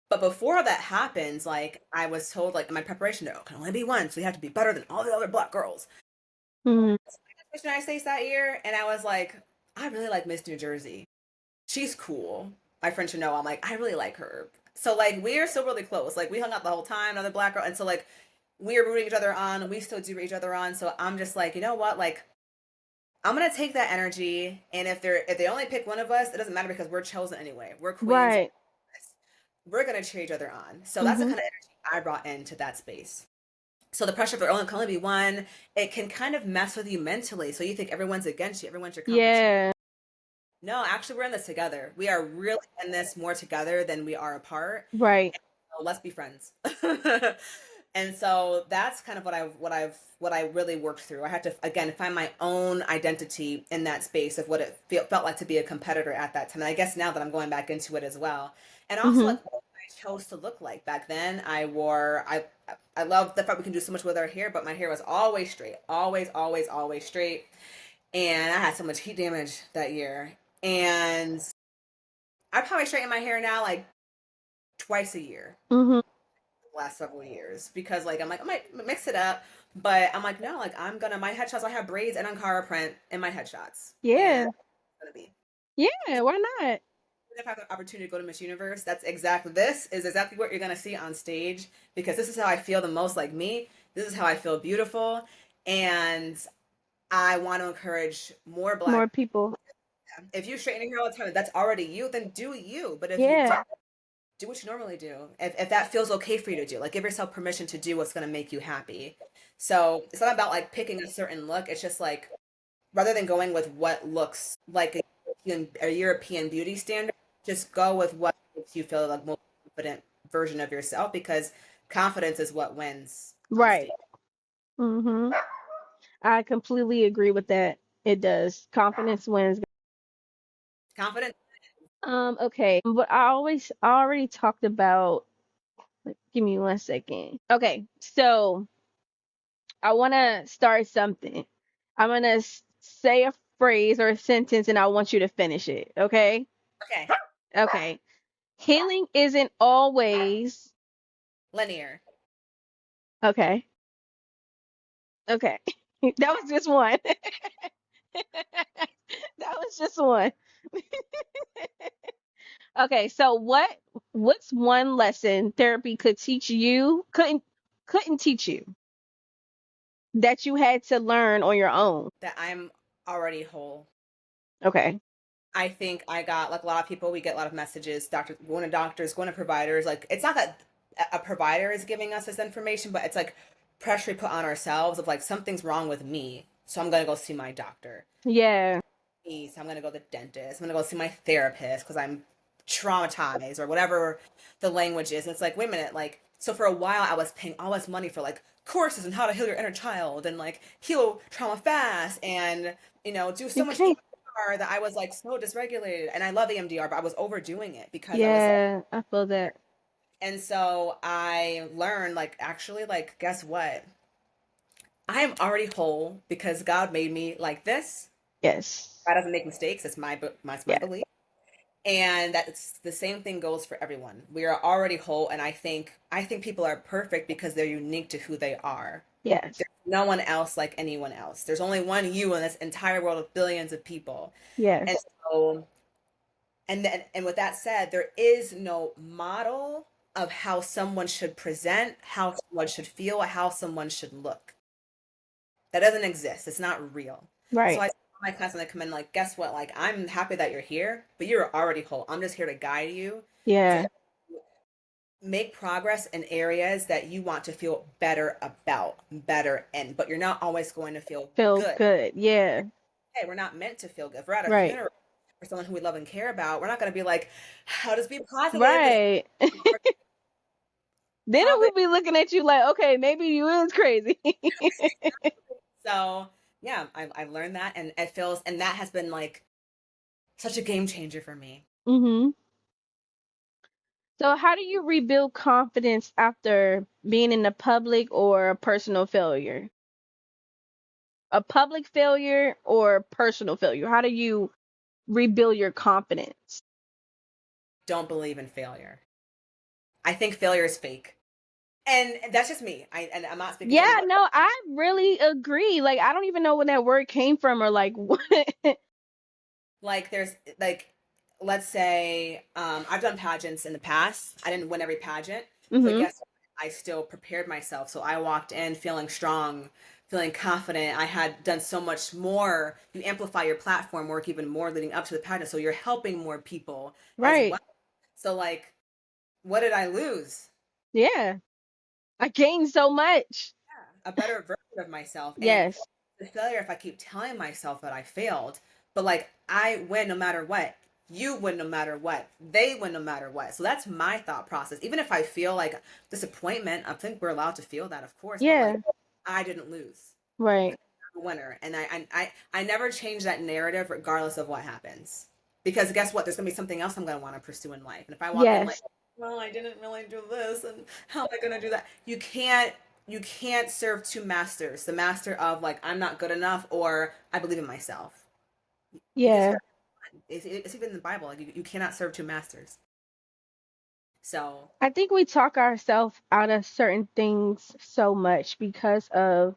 but before that happens, like I was told, like in my preparation, there can only be one, so you have to be better than all the other Black girls. Mhm. Miss United States that year, and I was like, I really like Miss New Jersey. She's cool. My friend should know. I'm like, I really like her. So like we're still really close. Like we hung out the whole time, another Black girl, and so like we are rooting each other on. We still do root each other on. So I'm just like, you know what? Like I'm gonna take that energy, and if they only pick one of us, it doesn't matter because we're chosen anyway. We're queens. Right. We're gonna cheer each other on. So that's the Mhm. kind of energy I brought into that space. So the pressure of there only can only be one, it can kind of mess with you mentally. So you think everyone's against you, everyone's your competition. Yeah. No, actually, we're in this together. We are really in this more together than we are apart. Right. So let's be friends. And so that's kind of what I really worked through. I had to again find my own identity in that space of what it felt like to be a competitor at that time. And I guess now that I'm going back into it as well, and also Mhm. like what I chose to look like back then. I love the fact we can do so much with our hair, but my hair was always straight, always straight, and I had so much heat damage that year, and I probably straighten my hair now like twice a year Mhm. the last several years because like I'm like I might mix it up, but I'm like no, like I'm gonna my headshots I have braids and Ankara print in my headshots, and Yeah. it's gonna be. Yeah. Why not? If I have the opportunity to go to Miss Universe, this is exactly what you're gonna see on stage because this is how I feel the most like me. This is how I feel beautiful, and I want to encourage more More Black. people. If you straighten your hair all the time, that's already you. Then do you. But if you Yeah. don't, do what you normally do. If that feels okay for you to do, like give yourself permission to do what's gonna make you happy. So it's not about like picking a certain look. It's just like rather than going with what looks like a European beauty standard, just go with what makes you feel like most confident version of yourself because confidence is what wins on Right. stage. Mhm. I completely agree with that. It does. Confidence wins. Confidence. Okay. But I already talked about, give me 1 second. Okay. So I want to start something. I'm going to say a phrase or a sentence and I want you to finish it. Okay. Okay. Okay. Healing isn't always. Linear. Okay. Okay. That was just one. That was just one. Okay, so what's one lesson therapy could teach you couldn't teach you that you had to learn on your own? That I'm already whole. Okay. I think I got like a lot of people. We get a lot of messages. Doctors, going to providers. Like it's not that a provider is giving us this information, but it's like pressure we put on ourselves of like something's wrong with me, so I'm gonna go see my doctor. Yeah. So I'm gonna go to the dentist. I'm gonna go see my therapist because I'm traumatized or whatever the language is. And it's like, wait a minute, like so for a while I was paying all this money for like courses on how to heal your inner child and like heal trauma fast and do so much Okay. EMDR that I was like so dysregulated. And I love EMDR, but I was overdoing it because I was like, Yeah, I feel that. and so I learned like actually like guess what? I am already whole because God made me like this. Yes. God doesn't make mistakes. It's my Yeah. belief. And that's the same thing goes for everyone. We are already whole, and I think people are perfect because they're unique to who they are. Yes. There's no one else like anyone else. There's only one you in this entire world of billions of people. And Yes. so and with that said, there is no model of how someone should present, how someone should feel, how someone should look. That doesn't exist. It's not real. So Right. I tell my clients when they come in, like, guess what? Like, I'm happy that you're here, but you're already whole. I'm just here to guide you to Yeah. make progress in areas that you want to feel better about, better in, but you're not always going to feel Feel good. good. Yeah. Hey, we're not meant to feel good. If we're at a Right. funeral for someone who we love and care about, we're not going to be like, how does be positive? Right. Then it Probably. would be looking at you like, okay, maybe you is crazy. So yeah, I've learned that, and it feels, and that has been like such a game changer for me. Hmm. So how do you rebuild confidence after being in a public or a personal failure? A public failure or personal failure? How do you rebuild your confidence? Don't believe in failure. I think failure is fake. And that's just me. And I'm not speaking for Yeah, anybody. no, I really agree. Like, I don't even know where that word came from or like what. Like there's like, let's say I've done pageants in the past. I didn't win every pageant, but Hmm. guess what? I still prepared myself. So I walked in feeling strong, feeling confident. I had done so much more. You amplify your platform work even more leading up to the pageant. So you're helping more people as well. Right. So like, what did I lose? Yeah. I gained so much. A better version of myself. And Yes. the failure, if I keep telling myself that I failed, but like I win no matter what, you win no matter what, they win no matter what. So that's my thought process. Even if I feel like disappointment, I think we're allowed to feel that, of course, but like Yeah. I didn't lose. Right. I'm a winner. And I never change that narrative regardless of what happens. Because guess what? There's gonna be something else I'm gonna want to pursue in life. And if I walk in like, Yes. well, I didn't really do this, and how am I gonna do that? You can't serve two masters. The master of like I'm not good enough or I believe in myself. You can Yeah. serve one. It's even in the Bible. Like you cannot serve two masters. So I think we talk ourselves out of certain things so much because of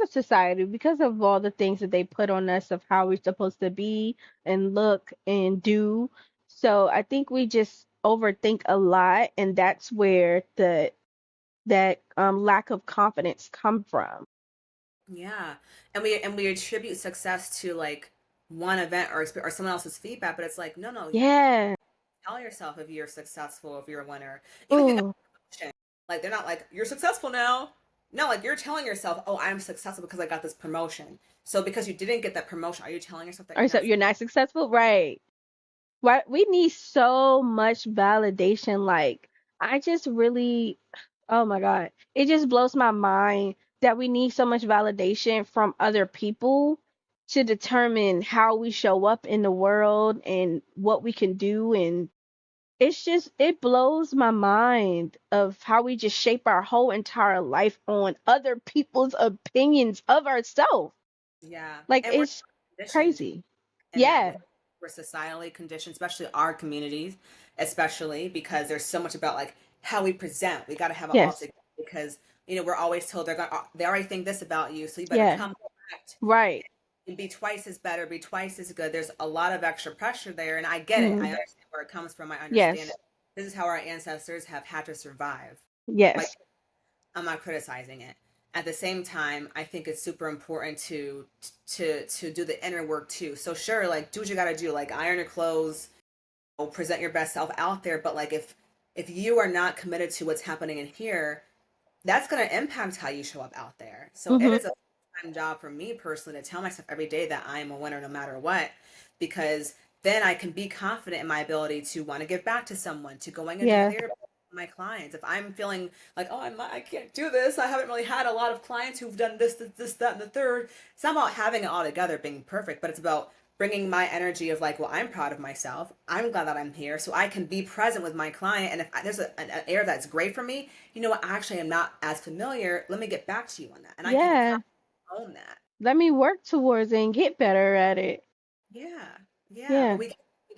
society, because of all the things that they put on us of how we're supposed to be and look and do. So I think we just overthink a lot, and that's where that lack of confidence come from. yeah, and we attribute success to like one event or someone else's feedback, but it's like no, Yeah. tell yourself if you're successful, if you're a winner. Even if you got Ooh. a promotion, like they're not like you're successful now. No, like you're telling yourself, "Oh, I'm successful because I got this promotion." So because you didn't get that promotion, are you telling yourself that Or you're so not? you're not successful, right? Why we need so much validation. Like, I just really, oh my God, it just blows my mind that we need so much validation from other people to determine how we show up in the world and what we can do. And it's just, it blows my mind of how we just shape our whole entire life on other people's opinions of ourselves. Yeah, Like, and we're it's conditioned crazy. in that way. Yeah. We're societally conditioned, especially our communities, especially because there's so much about like how we present. We got to have it all Yes. together because we're always told they already think this about you, so you better Yeah. come correct Right. and be twice as better, be twice as good. There's a lot of extra pressure there, and I get it. I Mm. understand where it comes from. I understand it. Yes. This is how our ancestors have had to survive. Like Yes. I'm not criticizing it. At the same time, I think it's super important to do the inner work too. So sure, like do what you got to do, like iron your clothes, present your best self out there. But like if you are not committed to what's happening in here, that's going to impact how you show up out there. So it Mhm. is a full-time job for me personally to tell myself every day that I am a winner no matter what, because then I can be confident in my ability to want to give back to someone, to going into Yeah. therapy with my clients. If I'm feeling like, oh, I can't do this, I haven't really had a lot of clients who've done this, that, and the third. It's not about having it all together, being perfect, but it's about bringing my energy of like, well, I'm proud of myself. I'm glad that I'm here, so I can be present with my client. And if there's an area that's great for me, you know what? I actually am not as familiar. Let me get back to you on that, and I can Yeah. own that. Let me work towards it and get better at it. Yeah, yeah. But Yeah. we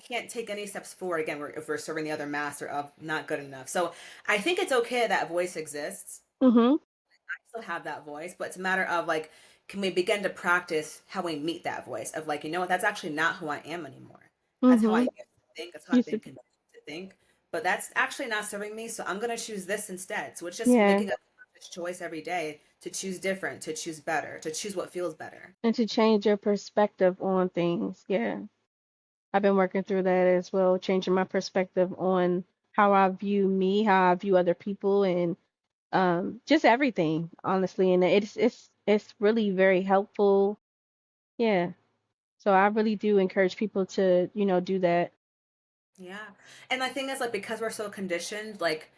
can't take any steps forward again if we're serving the other master of not good enough. So I think it's okay that voice exists. Mhm. I still have that voice, but it's a matter of like, can we begin to practice how we meet that voice of like, you know what, that's actually not who I am anymore. That's how I Mhm. used to think. That's how You I've been said, conditioned to think. But that's actually not serving me. So I'm gonna choose this instead. So it's just yeah, making a conscious choice every day to choose different, to choose better, to choose what feels better. and to change your perspective on things. Yeah. I've been working through that as well, changing my perspective on how I view me, how I view other people, and just everything, honestly. And it's really very helpful. Yeah. So I really do encourage people to, do that. Yeah. And the thing is like because we're so conditioned, like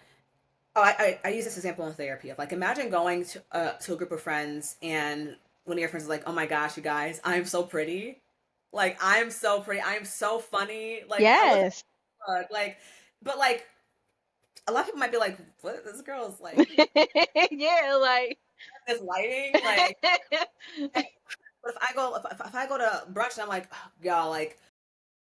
Oh, I use this example in therapy of like, imagine going to a group of friends and one of your friends is like, oh my gosh, you guys, I'm so pretty. Like, I'm so pretty. I'm so funny. Like, I was Yes. like, but like, a lot of people might be like, what? This girl's like, Yeah, like this lighting. Like, but if I go to brunch and I'm like, oh, y'all, like,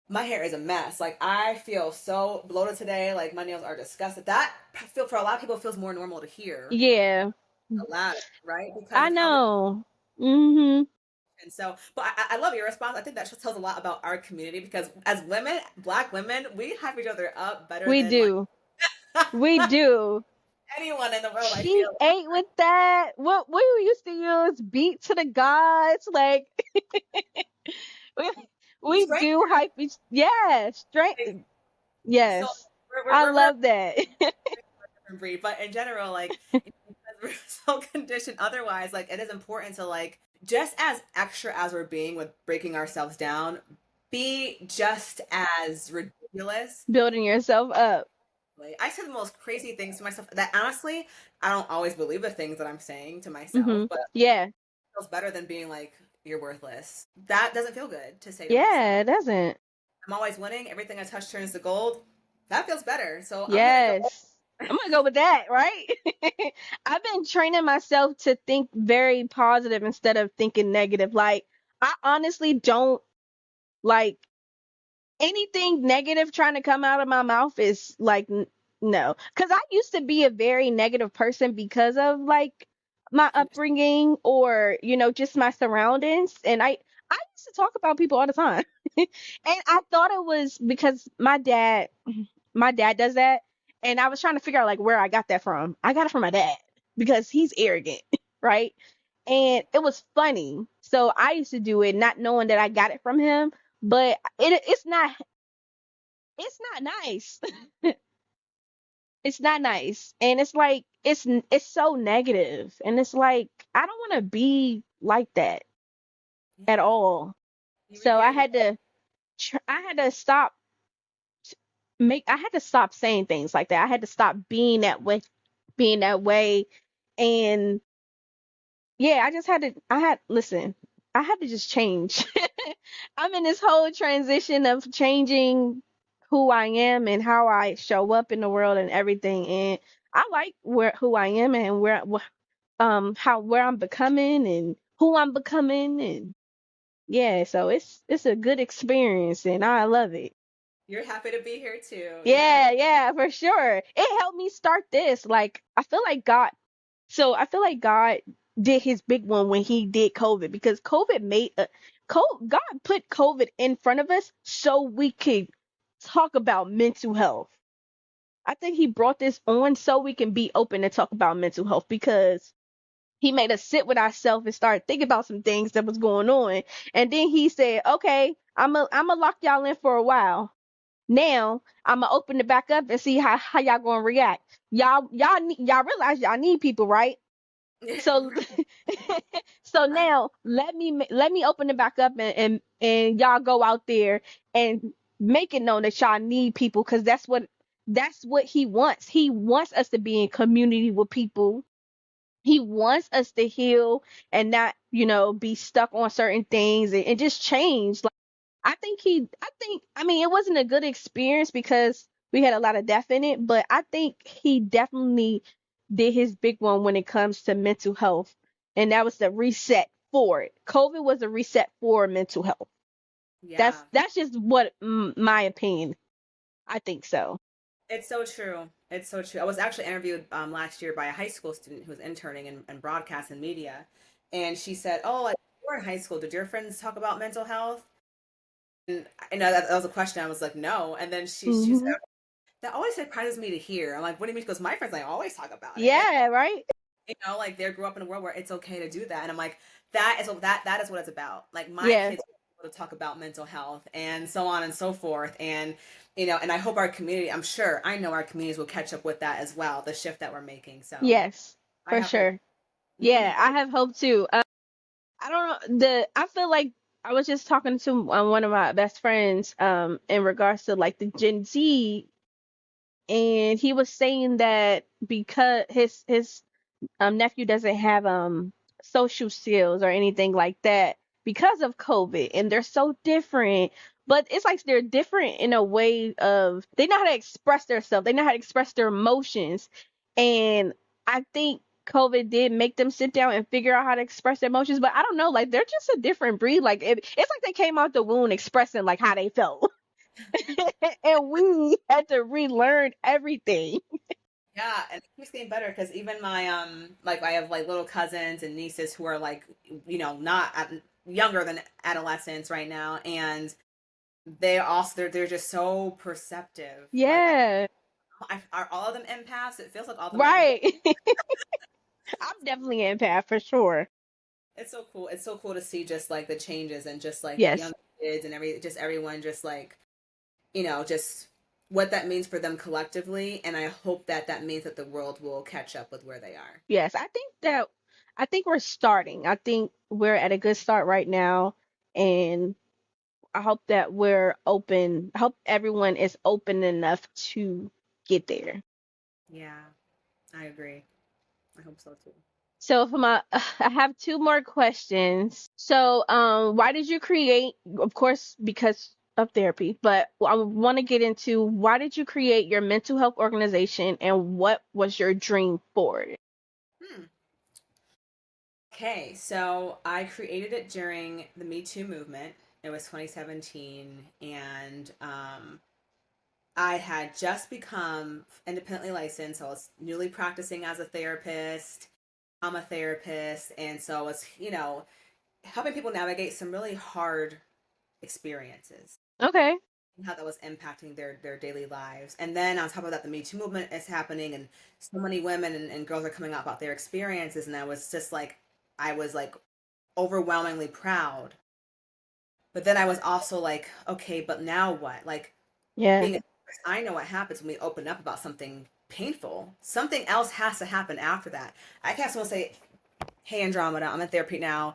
my hair is a mess. Like, I feel so bloated today. Like, my nails are disgusted. That feel for a lot of people feels more normal to hear yeah, aloud, right? Because I of how they. know. Mhm. And so, but I love your response. I think that just tells a lot about our community because as women, Black women, we have each other up better We than like do. We do. anyone in the world. I She feel. ate with that. What we used to use beat to the gods. Like we, we Straight. do hype. Yeah, straight. Like, so Yes, I we're a love that. different breed, but in general, like because we're so conditioned otherwise, like it is important to like just as extra as we're being with breaking ourselves down, be just as ridiculous. Building yourself up. Like, I say the most crazy things to myself that honestly I don't always believe the things that I'm saying to myself, but Yeah. it feels better than being like you're worthless. That doesn't feel good to say to myself. Yeah, it doesn't. I'm always winning. Everything I touch turns to gold. That feels better. So I'm gonna go. Yes. I'm gonna go with that, right? I've been training myself to think very positive instead of thinking negative. Like, I honestly don't like anything negative trying to come out of my mouth is like, no. Because I used to be a very negative person because of like my upbringing or, just my surroundings. And I used to talk about people all the time. And I thought it was because my dad does that, and I was trying to figure out like where I got that from. I got it from my dad because he's arrogant, right? And it was funny. So I used to do it not knowing that I got it from him, but it's not nice. It's not nice. And it's like it's so negative. And it's like I don't want to be like that at Yeah, all. you So I regain. had to I had to I had to stop saying things like that. I had to stop being that way. And yeah, listen, I had to just change. I'm in this whole transition of changing who I am and how I show up in the world and everything. And I like who I am and where I'm becoming and who I'm becoming. And yeah, so it's a good experience and I love it. You're happy to be here too. Yeah. Yeah, yeah, for sure. It helped me start this. Like, I feel like God did his big one when he did COVID because God put COVID in front of us so we could talk about mental health. I think he brought this on so we can be open to talk about mental health because he made us sit with ourselves and start thinking about some things that was going on. And then he said, okay, I'm gonna lock y'all in for a while. Now I'm gonna open it back up and see how y'all gonna react. Y'all realize y'all need people, right? So so now let me open it back up and y'all go out there and make it known that y'all need people because that's what he wants. He wants us to be in community with people. He wants us to heal and not, be stuck on certain things and just change. I mean, it wasn't a good experience because we had a lot of death in it, but I think he definitely did his big one when it comes to mental health. And that was the reset for it. COVID was a reset for mental health. That's Yeah. that's just what my opinion. I think so. It's so true. It's so true. I was actually interviewed last year by a high school student who was interning in broadcast and media. And she said, oh, like, you were in high school. Did your friends talk about mental health? And I know that was a question. I was like, no. And then she said, Hmm. that always surprises me to hear. I'm like, what do you mean? She goes, my friends, like, always talk about it. And, Yeah, right? they grew up in a world where it's okay to do that. And I'm like, that is what it's about. Like, my Yeah. kids are able to talk about mental health and so on and so forth. And, and I hope our community, I know our communities will catch up with that as well, the shift that we're making. So Yes, I for have hope. sure. Yeah, I have hope too. I don't know. I feel like I was just talking to one of my best friends in regards to like the Gen Z and he was saying that because his nephew doesn't have social skills or anything like that because of COVID, and they're so different. But it's like they're different in a way of they know how to express themselves, they know how to express their emotions, and I think COVID did make them sit down and figure out how to express their emotions. But I don't know, like they're just a different breed. Like it's like they came out the womb expressing like how they felt, and we had to relearn everything. Yeah, and it keeps getting better because even my like I have like little cousins and nieces who are like not younger than adolescents right now, and they're just so perceptive. Like Yeah, are all of them empaths? It feels like all of them are empaths. right. I'm definitely an empath for sure. It's so cool. It's so cool to see just like the changes and just like Yes. young kids and everyone just like just what that means for them collectively. And I hope that that means that the world will catch up with where they are. Yes, I think we're starting. I think we're at a good start right now, and I hope that we're open. I hope everyone is open enough to get there. Yeah, I agree. I hope so too. So for my I have two more questions. So why did you create, of course because of therapy, but I want to get into why did you create your mental health organization and what was your dream for it? Hmm. Okay, so I created it during the Me Too movement. It was 2017, and I had just become independently licensed. So I was newly practicing as a therapist. I'm a therapist, and so I was, helping people navigate some really hard experiences Okay. and how that was impacting their daily lives. And then on top of that, the Me Too movement is happening, and so many women and girls are coming out about their experiences, and I was like overwhelmingly proud. But then I was also like, okay, but now what? Like Yeah. being a therapist, I know what happens when we open up about something painful. Something else has to happen after that. I can't someone say, hey Andromeda, I'm in therapy now.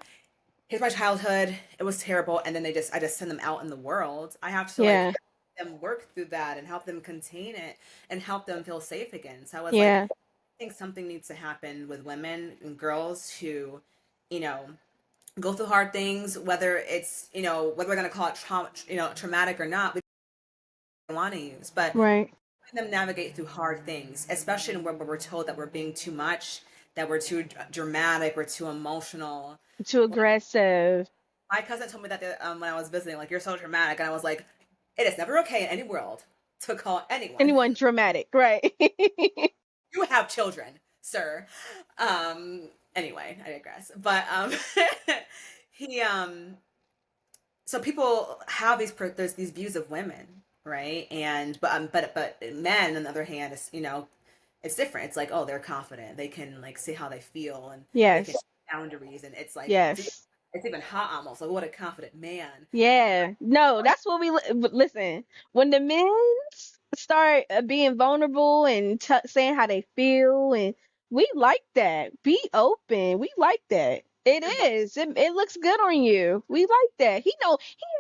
Here's my childhood. It was terrible. And then I just send them out in the world. I have to like Yeah. help them work through that and help them contain it and help them feel safe again. So I was like, Yeah. I think something needs to happen with women and girls who, you know, go through hard things, whether it's, whether we're going to call it traumatic or not, we want to use, but Right. them navigate through hard things, especially when we're told that we're being too much, that we're too dramatic, we're too emotional. Too aggressive. My cousin told me that when I was visiting, like, you're so dramatic. And I was like, it is never okay in any world to call anyone. Anyone dramatic, right? You have children, sir. Anyway, I digress. But he so people have there's these views of women, right? And but men on the other hand is it's different. It's like, oh, they're confident, they can like say how they feel, and they can Yes. set boundaries, and it's like Yes. it's even hot almost like what a confident man. Yeah. No, that's what listen. When the men start being vulnerable and saying how they feel, and we like that. Be open. We like that. It You're is. It looks good on you. We like that. He in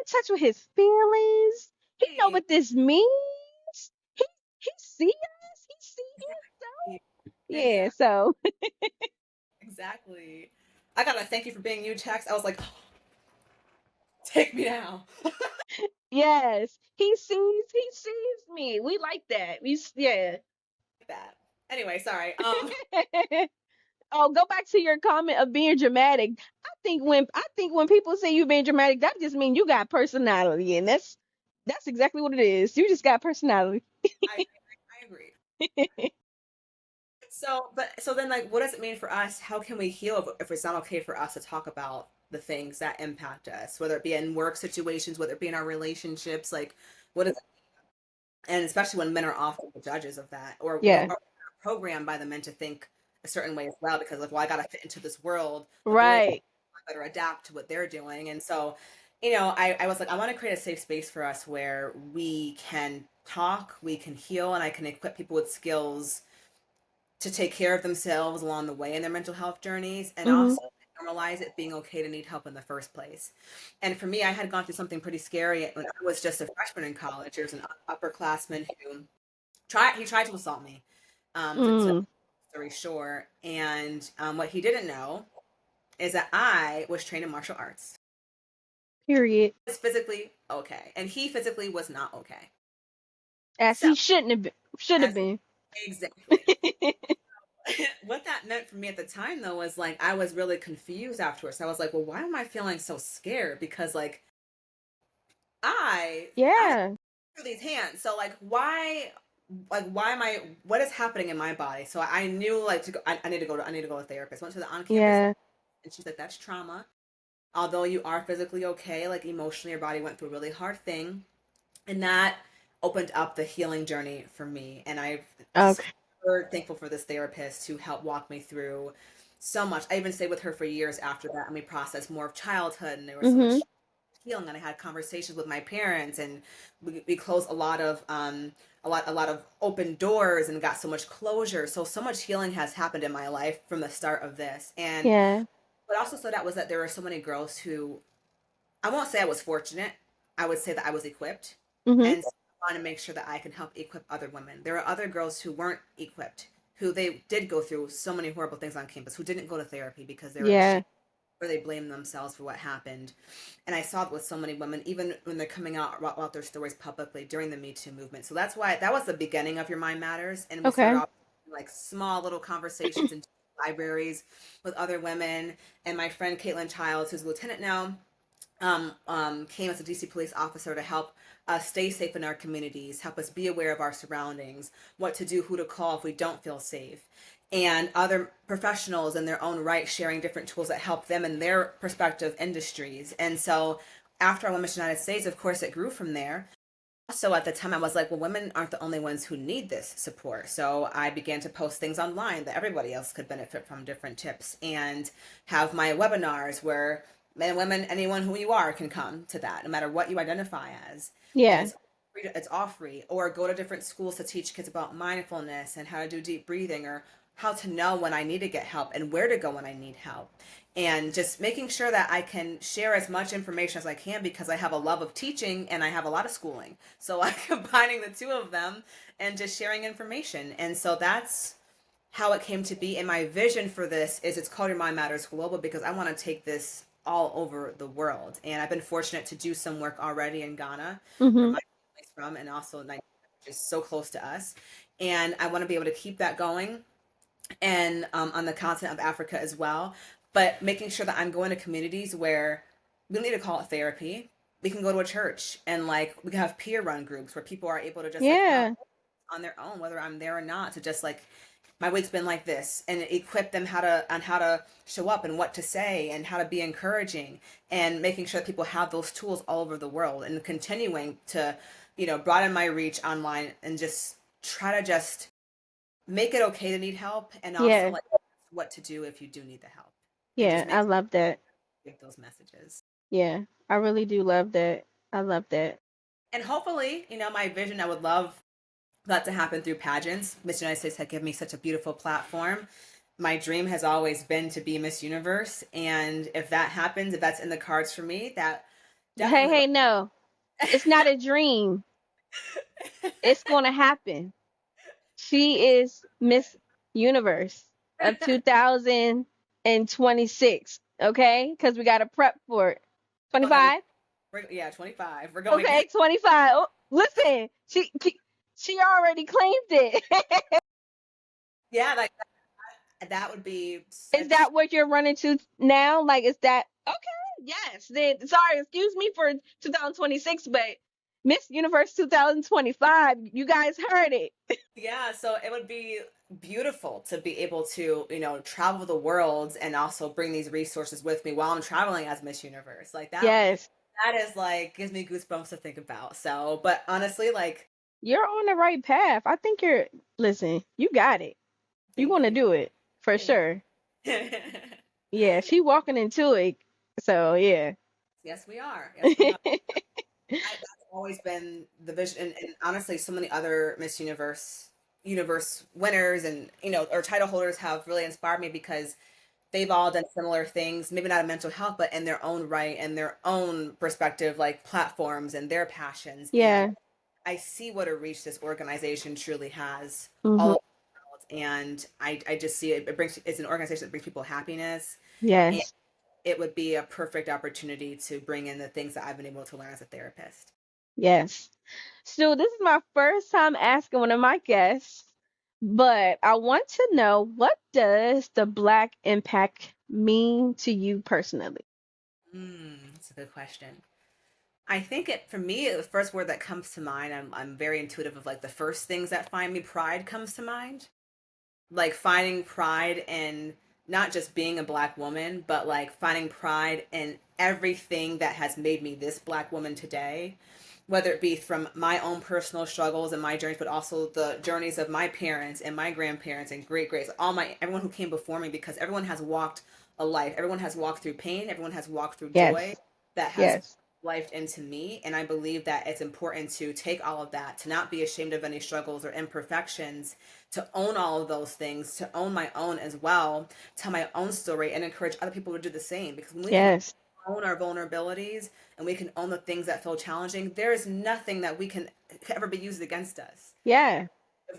touch with his feelings. He know vulnerable. what this means. He he see us. He see himself. Yeah. Exactly. So Exactly. I gotta thank you for being you, Tex. I was like, take me now. yes, he sees me. We like that. Yeah. That. Anyway, sorry. Oh, go back to your comment of being dramatic. I think when people say you being dramatic, that just means you got personality, and that's exactly what it is. You just got personality. I agree. So then, like, what does it mean for us? How can we heal if it's not okay for us to talk about the things that impact us, whether it be in work situations, whether it be in our relationships? Like, what is and especially when men are often the judges of that, Yeah. or programmed by the men to think a certain way as well, because like, well, I got to fit into this world. The boys Right. better adapt to what they're doing, and so, I was like, I want to create a safe space for us where we can talk, we can heal, and I can equip people with skills to take care of themselves along the way in their mental health journeys, and Mhm. also normalize it being okay to need help in the first place. And for me, I had gone through something pretty scary when I was just a freshman in college. There's an upperclassman who he tried to assault me. To Mm. story short, and what he didn't know is that I was trained in martial arts. Period. I was physically okay, and he physically was not okay. As So, he shouldn't have been. Should have as been. exactly. What that meant for me at the time, though, was like I was really confused afterwards. I was like, well, why am I feeling so scared? Because like I Yeah. through these hands. So why am I what is happening in my body? So I knew like I need to go to a therapist. Went to the on campus Yeah. and she's like, that's trauma. Although you are physically okay, like emotionally your body went through a really hard thing. And that opened up the healing journey for me. And I'm Okay. super thankful for this therapist who helped walk me through so much. I even stayed with her for years after that, and we processed more of childhood, and there was so Mhm. much healing. And I had conversations with my parents, and we closed a lot of open doors and got so much closure. So much healing has happened in my life from the start of this. And Yeah. what also stood out was that there were so many girls who, I won't say I was fortunate. I would say that I was equipped. Mhm. And so I want to make sure that I can help equip other women. There are other girls who weren't equipped, who they did go through so many horrible things on campus, who didn't go to therapy because they were Yeah. ashamed or they blamed themselves for what happened. And I saw it with so many women, even when they're coming out about their stories publicly during the Me Too movement. So that's why that was the beginning of Your Mind Matters. And we started Okay. off like small little conversations in libraries with other women. And my friend Caitlin Childs, who's a lieutenant now, came as a DC police officer to help us stay safe in our communities, help us be aware of our surroundings, what to do, who to call if we don't feel safe, and other professionals in their own right sharing different tools that help them in their prospective industries. And so after I went to the United States, of course, it grew from there. So at the time, I was like, well, women aren't the only ones who need this support. So I began to post things online that everybody else could benefit from, different tips, and have my webinars where men, women, anyone who you are can come to that, no matter what you identify as. And Yeah. it's all free. Or go to different schools to teach kids about mindfulness and how to do deep breathing, or how to know when I need to get help and where to go when I need help. And just making sure that I can share as much information as I can, because I have a love of teaching and I have a lot of schooling. So I'm combining the two of them and just sharing information. And so that's how it came to be. And my vision for this is it's called Your Mind Matters Global, because I want to take this all over the world. And I've been fortunate to do some work already in Ghana, where Mhm. my family's from, and also Nigeria, which is so close to us. And I want to be able to keep that going, and on the continent of Africa as well. But making sure that I'm going to communities where we don't need to call it therapy. We can go to a church, and like we can have peer run groups where people are able to just like have Yeah. on their own, whether I'm there or not, to just like, my week's been like this, and equip them how to show up and what to say and how to be encouraging, and making sure that people have those tools all over the world, and continuing to, broaden my reach online, and just try to just make it okay to need help, and also Yeah. like what to do if you do need the help, and just Yeah. make I love that. those messages. Yeah. I really do love that. I love that. And hopefully, my vision, I would love that to happen through pageants. Miss United States had given me such a beautiful platform. My dream has always been to be Miss Universe, and if that happens, if that's in the cards for me, that Hey, definitely. hey, no. It's not a dream. It's going to happen. She is Miss Universe of 2026. Okay? Because we got to prep for it. Oh, that is, 25? yeah, 25. We're going. Okay, 25. Oh, listen, she already claimed it. Yeah, like that would be Is such. that what you're running to now? Like, is that okay? Yes. Then, sorry, excuse me for 2026, but Miss Universe 2025, you guys heard it. Yeah, so it would be beautiful to be able to, travel the world and also bring these resources with me while I'm traveling as Miss Universe. Like Yes, that is like gives me goosebumps to think about. So, but honestly, like, you're on the right path. I think listen, you got it. You're thank going to you. do it for Thank sure. you. Yeah, she walking into it. So, yeah. Yes, we are. Yes, we are. That's always been the vision, and honestly, so many other Miss Universe winners and or title holders have really inspired me, because they've all done similar things, maybe not in mental health, but in their own right and their own perspective, like platforms and their passions. And Yeah. I see what a reach this organization truly has all Mm-hmm. over the world. And I just see it, it's an organization that brings people happiness. And Yes. it would be a perfect opportunity to bring in the things that I've been able to learn as a therapist. Yes. So this is my first time asking one of my guests, but I want to know, what does the Black Impact mean to you personally? That's a good question. I think it for me the first word that comes to mind. I'm very intuitive of like the first things that find me. Pride comes to mind, like finding pride in not just being a black woman, but like finding pride in everything that has made me this black woman today, whether it be from my own personal struggles and my journeys, but also the journeys of my parents and my grandparents and great greats, all my everyone who came before me, because everyone has walked a life. Everyone has walked through pain. Everyone has walked through joy Yes. that has Yes. life into me. And I believe that it's important to take all of that, to not be ashamed of any struggles or imperfections, to own all of those things, to own my own as well, tell my own story, and encourage other people to do the same. Because when we can Yes. own our vulnerabilities and we can own the things that feel challenging, there is nothing that we can ever be used against us. Yeah.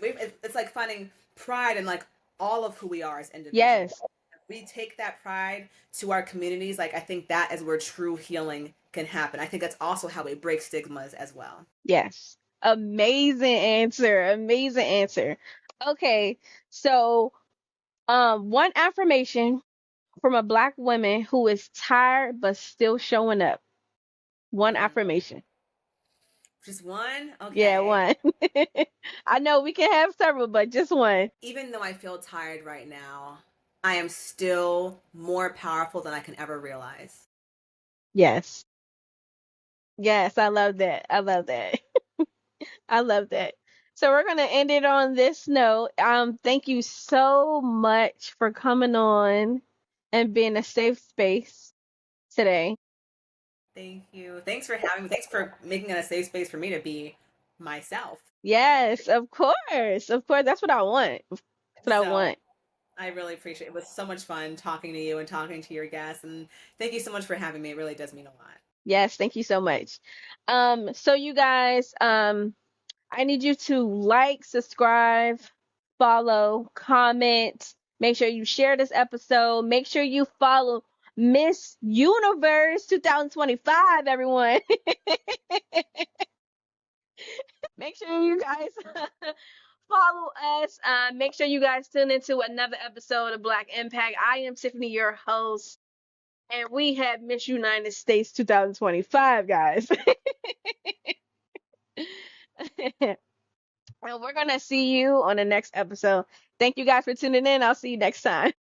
It's like finding pride in like all of who we are as individuals. Yes. If we take that pride to our communities, like I think that is where true healing can happen. I think that's also how we break stigmas as well. Yes. Amazing answer. Amazing answer. Okay. So, one affirmation from a Black woman who is tired but still showing up. One Mm. affirmation. Just one? Yeah, Okay. one. I know we can have several, but just one. Even though I feel tired right now, I am still more powerful than I can ever realize. Yes. Yes, I love that. I love that. I love that. So we're gonna end it on this note. Thank you so much for coming on and being a safe space today. Thank you. Thanks for having me. Thanks for making it a safe space for me to be myself. Yes, of course. Of course. That's what I want. That's what I So want. I really appreciate it. It was so much fun talking to you and talking to your guests. And thank you so much for having me. It really does mean a lot. Yes, thank you so much. So you guys, I need you to like, subscribe, follow, comment. Make sure you share this episode. Make sure you follow Miss Universe 2025, everyone. Make sure you guys follow us. Make sure you guys tune into another episode of Black Impact. I am Tiffany, your host, and we have Miss United States 2025, guys. And we're going to see you on the next episode. Thank you guys for tuning in. I'll see you next time.